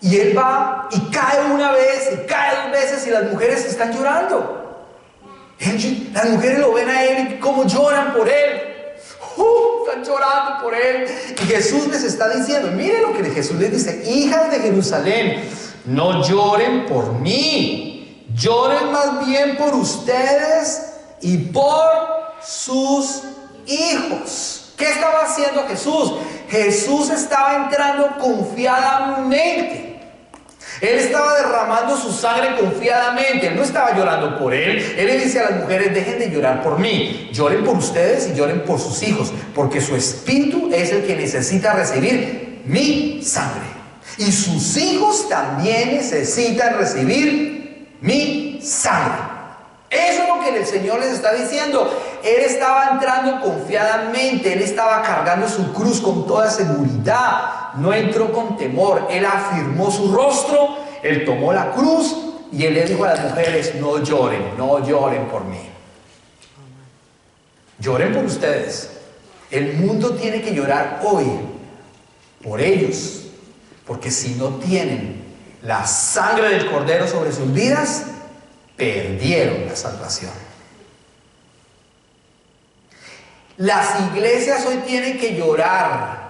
y él va y cae una vez, y cae dos veces, y las mujeres están llorando. Las mujeres lo ven a él y cómo lloran por él. Están llorando por él. Y Jesús les está diciendo, miren lo que Jesús les dice: hijas de Jerusalén, no lloren por mí, lloren más bien por ustedes y por sus hijos. ¿Qué estaba haciendo Jesús? Jesús estaba entrando confiadamente. Él estaba derramando su sangre confiadamente. Él no estaba llorando por él. Él le dice a las mujeres: dejen de llorar por mí, lloren por ustedes y lloren por sus hijos, porque su espíritu es el que necesita recibir mi sangre, y sus hijos también necesitan recibir mi sangre. Eso es lo que el Señor les está diciendo. Él estaba entrando confiadamente, él estaba cargando su cruz con toda seguridad, no entró con temor. Él afirmó su rostro, él tomó la cruz y él le dijo a las mujeres: no lloren, no lloren por mí, lloren por ustedes. El mundo tiene que llorar hoy por ellos, porque si no tienen la sangre del Cordero sobre sus vidas, perdieron la salvación. Las iglesias hoy tienen que llorar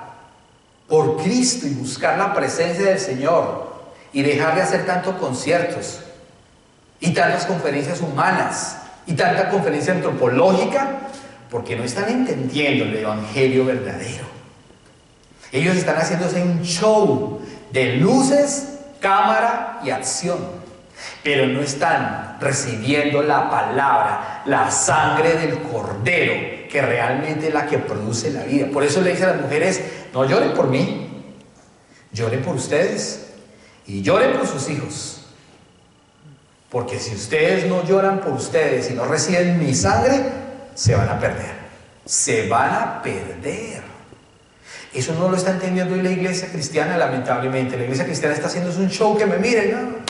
por Cristo y buscar la presencia del Señor, y dejar de hacer tantos conciertos y tantas conferencias humanas y tanta conferencia antropológica, porque no están entendiendo el evangelio verdadero. Ellos están haciéndose un show de luces, cámara y acción, pero no están recibiendo la palabra, la sangre del Cordero, que realmente es la que produce la vida. Por eso le dice a las mujeres: no lloren por mí, lloren por ustedes y lloren por sus hijos, porque si ustedes no lloran por ustedes y no reciben mi sangre, se van a perder, se van a perder. Eso no lo está entendiendo hoy la iglesia cristiana, lamentablemente. La iglesia cristiana está haciendo un show, que me miren, ¿no?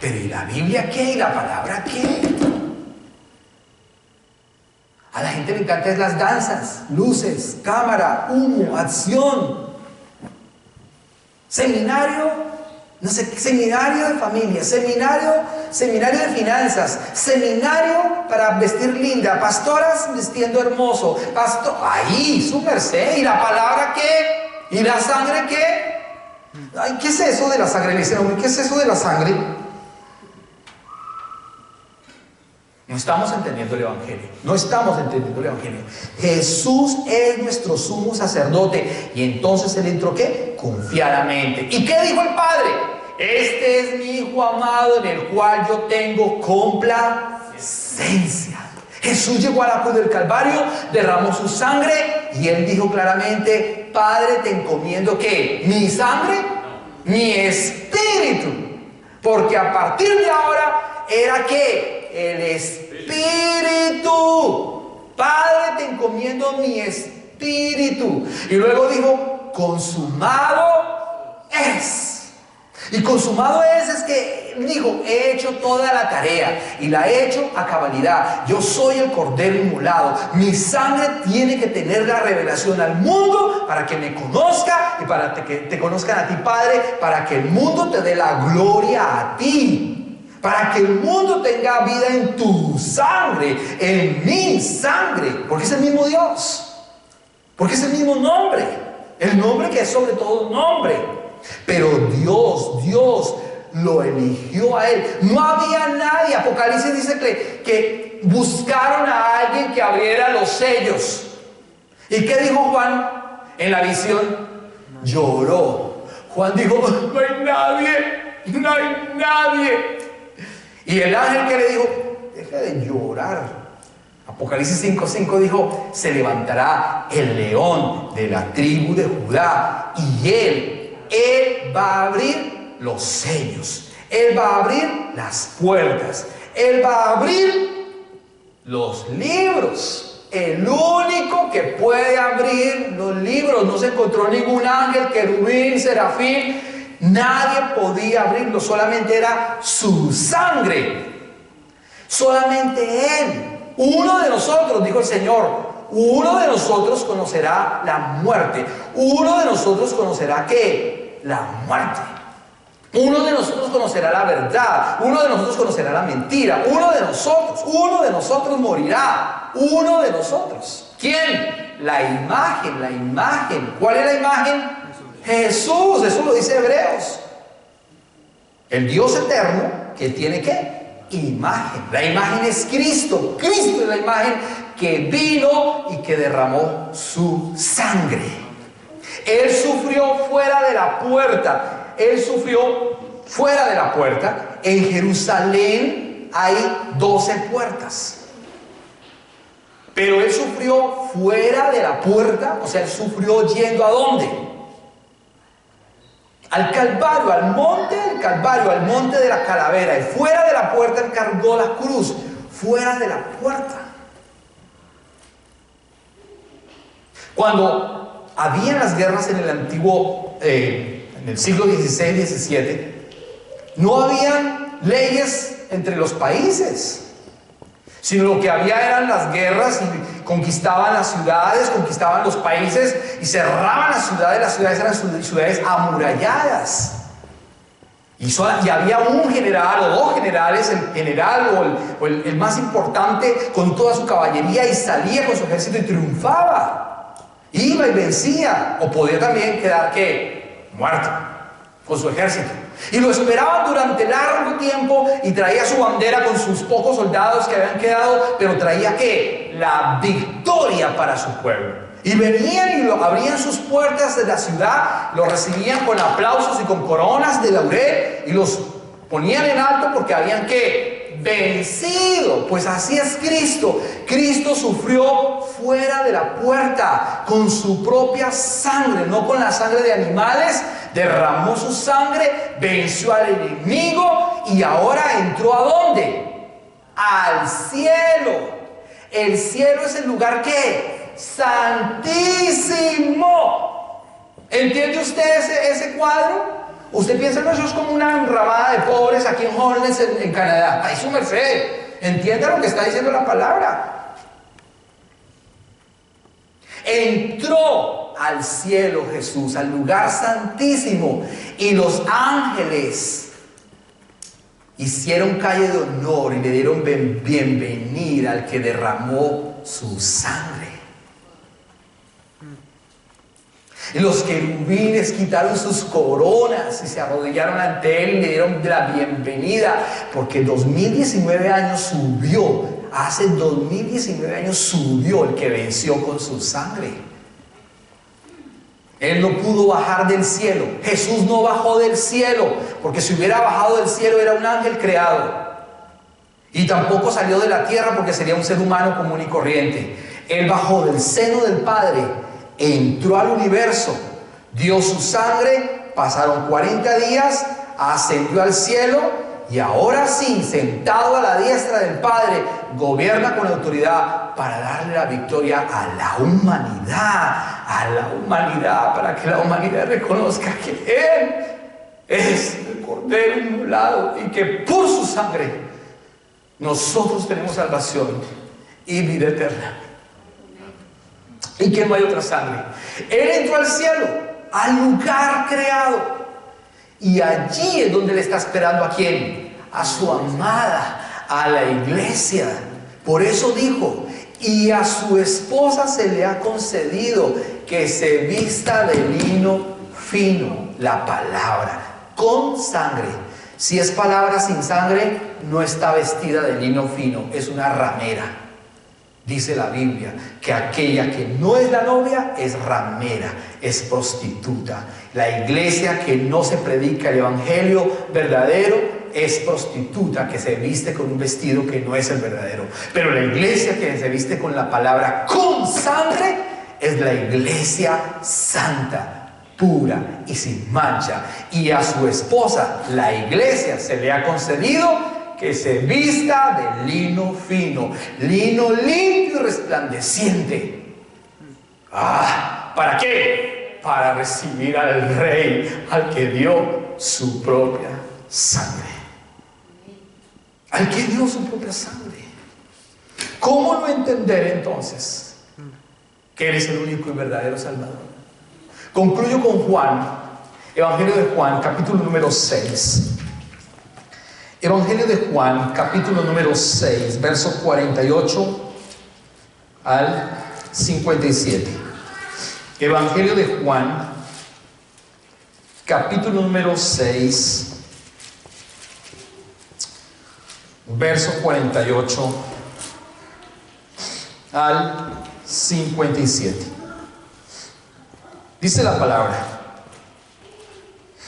Pero ¿y la Biblia qué? ¿Y la palabra qué? A la gente le encantan las danzas, luces, cámara, humo, acción. Seminario, no sé, seminario de familia, seminario de finanzas, seminario para vestir linda, pastoras vestiendo hermoso, ahí, su merced. ¿Y la palabra qué? ¿Y la sangre qué? Ay, ¿qué es eso de la sangre? Le dicen: ¿qué es eso de la sangre? No estamos entendiendo el evangelio. No estamos entendiendo el evangelio. Jesús es nuestro sumo sacerdote. Y entonces él entró, ¿qué? Confiadamente. ¿Y qué dijo el Padre? Este es mi Hijo amado, en el cual yo tengo complacencia. Jesús llegó a la cruz del Calvario, derramó su sangre, y él dijo claramente: Padre, te encomiendo, ¿qué? ¿Mi sangre? Mi espíritu. Porque a partir de ahora era ¿qué? El espíritu. Padre, te encomiendo mi espíritu. Y luego dijo: consumado es. Y consumado es que dijo, he hecho toda la tarea y la he hecho a cabalidad. Yo soy el Cordero inmolado. Mi sangre tiene que tener la revelación al mundo para que me conozca y para que te conozcan a ti, Padre, para que el mundo te dé la gloria a ti. Para que el mundo tenga vida en tu sangre, en mi sangre. Porque es el mismo Dios. Porque es el mismo nombre. El nombre que es sobre todo nombre. Pero Dios lo eligió a él. No había nadie. Apocalipsis dice que buscaron a alguien que abriera los sellos. ¿Y qué dijo Juan en la visión? Lloró. Juan dijo, no hay nadie, no hay nadie. Y el ángel que le dijo, deja de llorar. Apocalipsis 5:5 dijo, se levantará el león de la tribu de Judá y él va a abrir los sellos, él va a abrir las puertas, él va a abrir los libros. El único que puede abrir los libros. No se encontró ningún ángel, querubín, serafín. Nadie podía abrirlo, solamente era su sangre. Solamente él. Uno de nosotros, dijo el Señor, uno de nosotros conocerá la muerte. Uno de nosotros conocerá ¿qué? La muerte. Uno de nosotros conocerá la verdad. Uno de nosotros conocerá la mentira. Uno de nosotros morirá. Uno de nosotros. ¿Quién? La imagen. ¿Cuál es la imagen? Jesús. Eso lo dice Hebreos. El Dios eterno que tiene ¿qué? Imagen. La imagen es Cristo. Cristo es la imagen que vino y que derramó su sangre. Él sufrió fuera de la puerta. Él sufrió fuera de la puerta. En Jerusalén hay 12 puertas. Pero él sufrió fuera de la puerta. O sea, él sufrió yendo ¿a dónde? Al Calvario, al monte del Calvario, al monte de la calavera. Y fuera de la puerta él cargó la cruz. Fuera de la puerta. Cuando había las guerras en el antiguo, en el siglo XVI, XVII, no habían leyes entre los países, sino lo que había eran las guerras y conquistaban las ciudades, conquistaban los países y cerraban las ciudades eran ciudades amuralladas. Y había un general o dos generales, el general o el más importante con toda su caballería y salía con su ejército y triunfaba. Iba y vencía, o podía también quedar ¿qué? Muerto con su ejército. Y lo esperaban durante largo tiempo y traía su bandera con sus pocos soldados que habían quedado, pero traía ¿qué? La victoria para su pueblo. Y venían y abrían sus puertas de la ciudad, lo recibían con aplausos y con coronas de laurel y los ponían en alto porque habían ¿qué? Vencido. Pues así es Cristo. Cristo sufrió fuera de la puerta con su propia sangre, no con la sangre de animales. Derramó su sangre, venció al enemigo y ahora entró ¿a dónde? Al cielo. El cielo es el lugar ¿qué? Santísimo. ¿Entiende usted ese cuadro? Usted piensa que eso es como una enramada de pobres aquí en Holness, en Canadá. ¡Ay, su merced! ¿Entiende lo que está diciendo la palabra? Entró al cielo Jesús, al lugar santísimo, y los ángeles hicieron calle de honor y le dieron bienvenida al que derramó su sangre. Y los querubines quitaron sus coronas y se arrodillaron ante él y le dieron la bienvenida, porque 2019 años subió, hace 2019 años subió el que venció con su sangre. Él no pudo bajar del cielo. Jesús no bajó del cielo, porque si hubiera bajado del cielo era un ángel creado. Y tampoco salió de la tierra porque sería un ser humano común y corriente. Él bajó del seno del Padre, entró al universo, dio su sangre, pasaron 40 días, ascendió al cielo y ahora sí, sentado a la diestra del Padre, gobierna con autoridad para darle la victoria a la humanidad, para que la humanidad reconozca que es el Cordero inmolado y que por su sangre nosotros tenemos salvación y vida eterna. Y que no hay otra sangre. Él entró al cielo, al lugar creado. Y allí es donde le está esperando. ¿A quién? A su amada, a la iglesia. Por eso dijo: y a su esposa se le ha concedido que se vista de lino fino. La palabra, con sangre. Si es palabra sin sangre, no está vestida de lino fino, es una ramera. Dice la Biblia que aquella que no es la novia es ramera, es prostituta. La iglesia que no se predica el evangelio verdadero es prostituta, que se viste con un vestido que no es el verdadero. Pero la iglesia que se viste con la palabra con sangre es la iglesia santa, pura y sin mancha. Y a su esposa, la iglesia, se le ha concedido que se vista de lino fino, lino limpio y resplandeciente. ¿Para qué? Para recibir al Rey, al que dio su propia sangre. Al que dio su propia sangre. ¿Cómo no entender entonces que Él es el único y verdadero Salvador? Concluyo con Juan, Evangelio de Juan, capítulo número 6. Evangelio de Juan, capítulo número 6, verso 48 al 57. Evangelio de Juan, capítulo número 6, verso 48 al 57. Dice la palabra: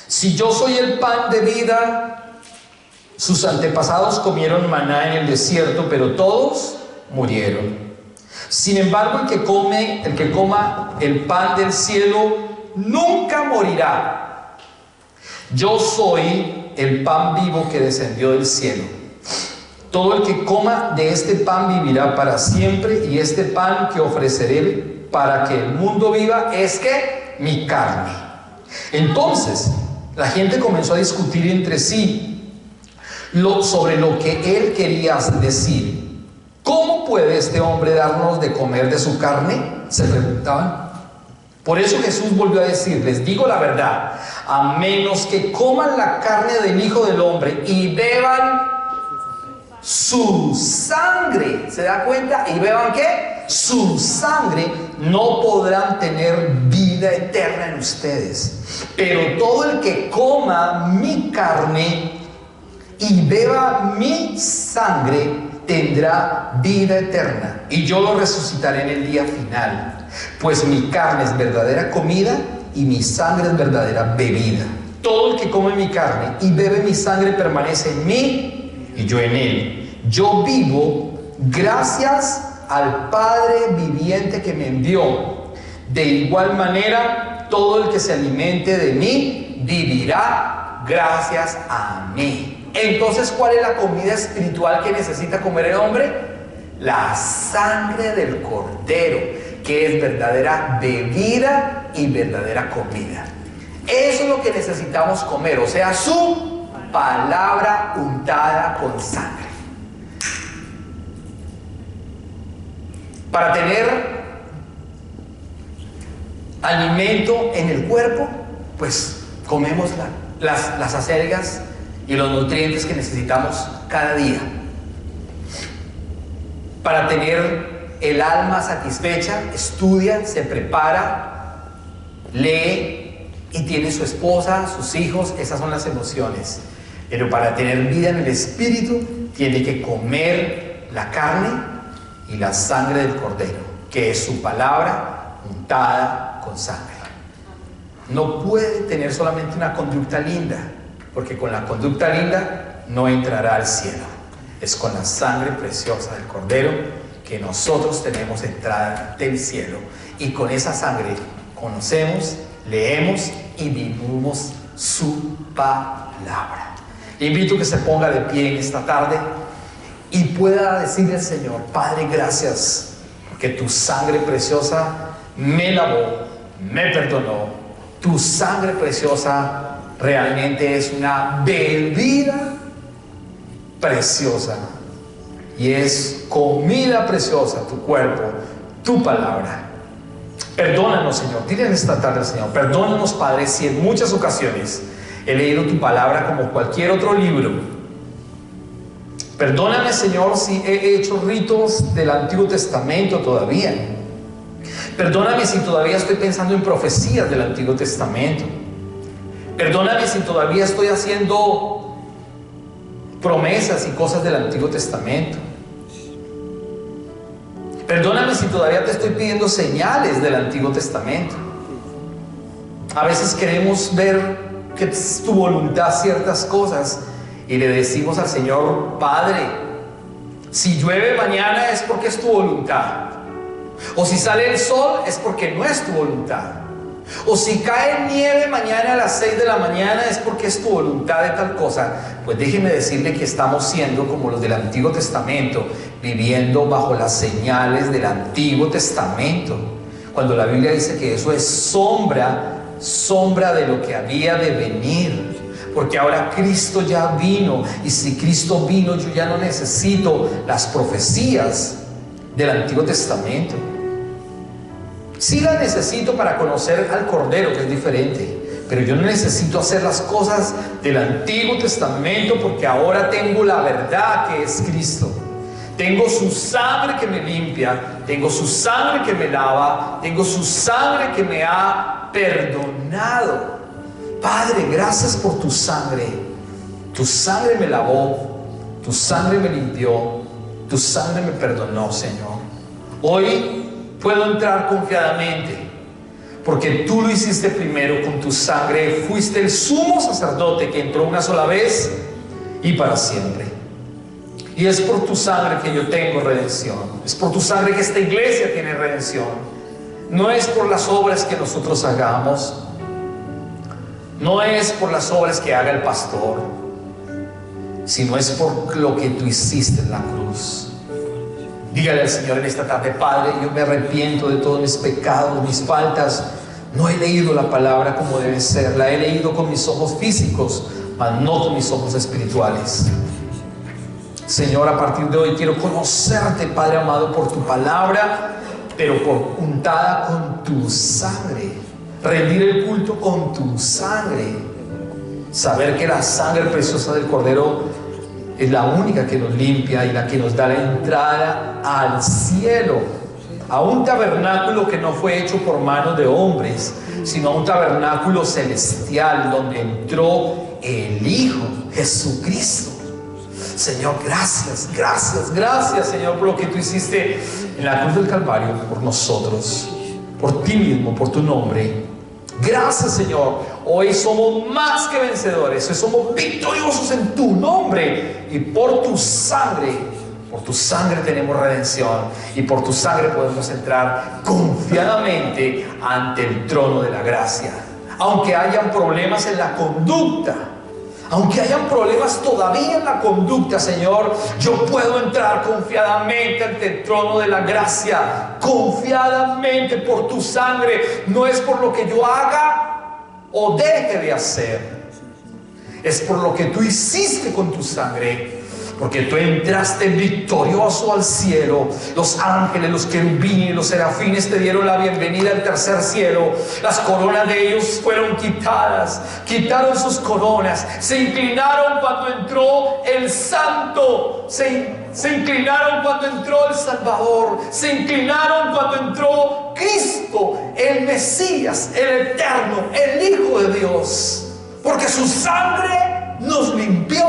si yo soy el pan de vida, sus antepasados comieron maná en el desierto, pero todos murieron. Sin embargo, el que coma el pan del cielo nunca morirá. Yo soy el pan vivo que descendió del cielo. Todo el que coma de este pan vivirá para siempre, y este pan que ofreceré para que el mundo viva es que mi carne. Entonces la gente comenzó a discutir entre sí sobre lo que él quería decir. ¿Cómo puede este hombre darnos de comer de su carne?, se preguntaban. Por eso Jesús volvió a decir: les digo la verdad, a menos que coman la carne del Hijo del Hombre y beban su sangre, ¿se da cuenta? ¿Y beban qué? Su sangre, no podrán tener vida eterna en ustedes. Pero todo el que coma mi carne y beba mi sangre tendrá vida eterna, y yo lo resucitaré en el día final. Pues mi carne es verdadera comida y mi sangre es verdadera bebida. Todo el que come mi carne y bebe mi sangre permanece en mí y yo en él. Yo vivo gracias al Padre viviente que me envió. De igual manera, todo el que se alimente de mí vivirá gracias a mí. Entonces, ¿cuál es la comida espiritual que necesita comer el hombre? La sangre del Cordero, que es verdadera bebida y verdadera comida. Eso es lo que necesitamos comer, o sea, su palabra untada con sangre. Para tener alimento en el cuerpo, pues comemos las acelgas y los nutrientes que necesitamos cada día. Para tener el alma satisfecha, estudia, se prepara, lee y tiene su esposa, sus hijos. Esas son las emociones. Pero para tener vida en el espíritu, tiene que comer la carne y la sangre del Cordero, que es su palabra untada con sangre. No puede tener solamente una conducta linda, porque con la conducta linda no entrará al cielo. Es con la sangre preciosa del Cordero que nosotros tenemos entrada del cielo, y con esa sangre conocemos, leemos y vivimos su palabra. Le invito a que se ponga de pie en esta tarde y pueda decirle al Señor: Padre, gracias porque tu sangre preciosa me lavó, me perdonó. Tu sangre preciosa realmente es una bebida preciosa y es comida preciosa, tu cuerpo, tu palabra. Perdónanos, Señor. Dile en esta tarde al Señor: perdónanos, Padre, si en muchas ocasiones he leído tu palabra como cualquier otro libro. Perdóname, Señor, si he hecho ritos del Antiguo Testamento todavía. Perdóname si todavía estoy pensando en profecías del Antiguo Testamento. Perdóname si todavía estoy haciendo promesas y cosas del Antiguo Testamento. Perdóname si todavía te estoy pidiendo señales del Antiguo Testamento. A veces queremos ver que es tu voluntad ciertas cosas y le decimos al Señor: Padre, si llueve mañana es porque es tu voluntad, o si sale el sol es porque no es tu voluntad, o si cae nieve mañana a las 6 de la mañana es porque es tu voluntad de tal cosa. Pues déjeme decirle que estamos siendo como los del Antiguo Testamento, viviendo bajo las señales del Antiguo Testamento, cuando la Biblia dice que eso es sombra de lo que había de venir, porque ahora Cristo ya vino, y si Cristo vino, yo ya no necesito las profecías del Antiguo Testamento. Sí las necesito para conocer al Cordero, que es diferente, pero yo no necesito hacer las cosas del Antiguo Testamento, porque ahora tengo la verdad, que es Cristo. Tengo su sangre que me limpia, tengo su sangre que me lava, tengo su sangre que me ha perdonado. Padre, gracias por tu sangre. Tu sangre me lavó, tu sangre me limpió, tu sangre me perdonó, Señor. Hoy puedo entrar confiadamente, porque tú lo hiciste primero con tu sangre. Fuiste el sumo sacerdote que entró una sola vez y para siempre. Y es por tu sangre que yo tengo redención. Es por tu sangre que esta iglesia tiene redención. No es por las obras que nosotros hagamos. No es por las obras que haga el pastor, sino es por lo que tú hiciste en la cruz. Dígale al Señor en esta tarde: Padre, yo me arrepiento de todos mis pecados, mis faltas. No he leído la palabra como debe ser. La he leído con mis ojos físicos, mas no con mis ojos espirituales. Señor, a partir de hoy quiero conocerte, Padre amado, por tu palabra, pero untada con tu sangre. Rendir el culto con tu sangre. Saber que la sangre preciosa del Cordero es la única que nos limpia y la que nos da la entrada al cielo, a un tabernáculo que no fue hecho por manos de hombres, sino a un tabernáculo celestial donde entró el Hijo Jesucristo. Señor, gracias, gracias, gracias, Señor, por lo que tú hiciste en la cruz del Calvario por nosotros, por ti mismo, por tu nombre. Gracias, Señor. Hoy somos más que vencedores. Hoy somos victoriosos en tu nombre. Y por tu sangre tenemos redención. Y por tu sangre podemos entrar confiadamente ante el trono de la gracia. Aunque hayan problemas en la conducta, aunque hayan problemas todavía en la conducta, Señor, yo puedo entrar confiadamente ante el trono de la gracia. Confiadamente por tu sangre. No es por lo que yo haga o deje de hacer. Es por lo que tú hiciste con tu sangre. Porque tú entraste victorioso al cielo. Los ángeles, los querubines, los serafines te dieron la bienvenida al tercer cielo. Las coronas de ellos fueron quitadas. Quitaron sus coronas. Se inclinaron cuando entró el Santo. Se inclinaron cuando entró el Salvador. Se inclinaron cuando entró Cristo, el Mesías, el Eterno, el Hijo de Dios. Porque su sangre nos limpió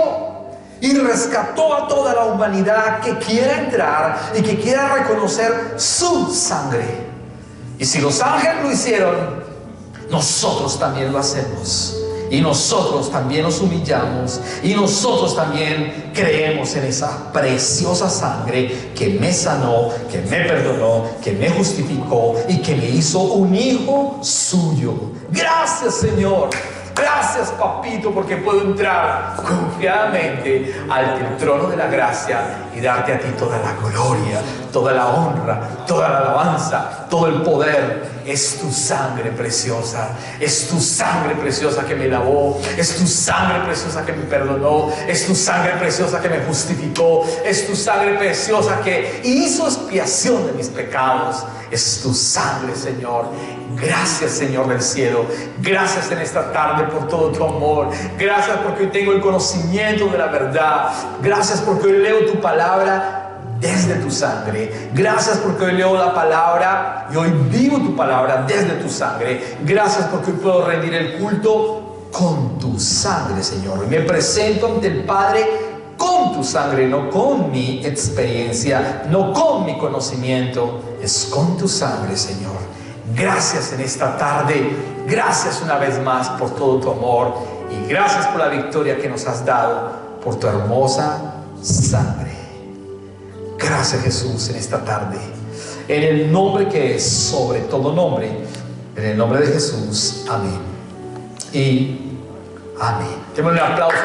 y rescató a toda la humanidad que quiera entrar y que quiera reconocer su sangre. Y si los ángeles lo hicieron, nosotros también lo hacemos. Y nosotros también nos humillamos. Y nosotros también creemos en esa preciosa sangre que me sanó, que me perdonó, que me justificó y que me hizo un hijo suyo. Gracias, Señor. Gracias, papito, porque puedo entrar confiadamente al trono de la gracia y darte a ti toda la gloria, toda la honra, toda la alabanza, todo el poder. Es tu sangre preciosa, es tu sangre preciosa que me lavó, es tu sangre preciosa que me perdonó, es tu sangre preciosa que me justificó, es tu sangre preciosa que hizo expiación de mis pecados. Es tu sangre, Señor. Gracias, Señor del cielo. Gracias en esta tarde por todo tu amor. Gracias porque hoy tengo el conocimiento de la verdad. Gracias porque hoy leo tu palabra desde tu sangre. Gracias porque hoy leo la palabra y hoy vivo tu palabra desde tu sangre. Gracias porque hoy puedo rendir el culto con tu sangre, Señor. Y me presento ante el Padre con tu sangre, no con mi experiencia, no con mi conocimiento. Es con tu sangre, Señor. Gracias en esta tarde. Gracias una vez más por todo tu amor. Y gracias por la victoria que nos has dado por tu hermosa sangre. Gracias, Jesús, en esta tarde. En el nombre que es sobre todo nombre. En el nombre de Jesús. Amén. Y amén. Démosle un aplauso.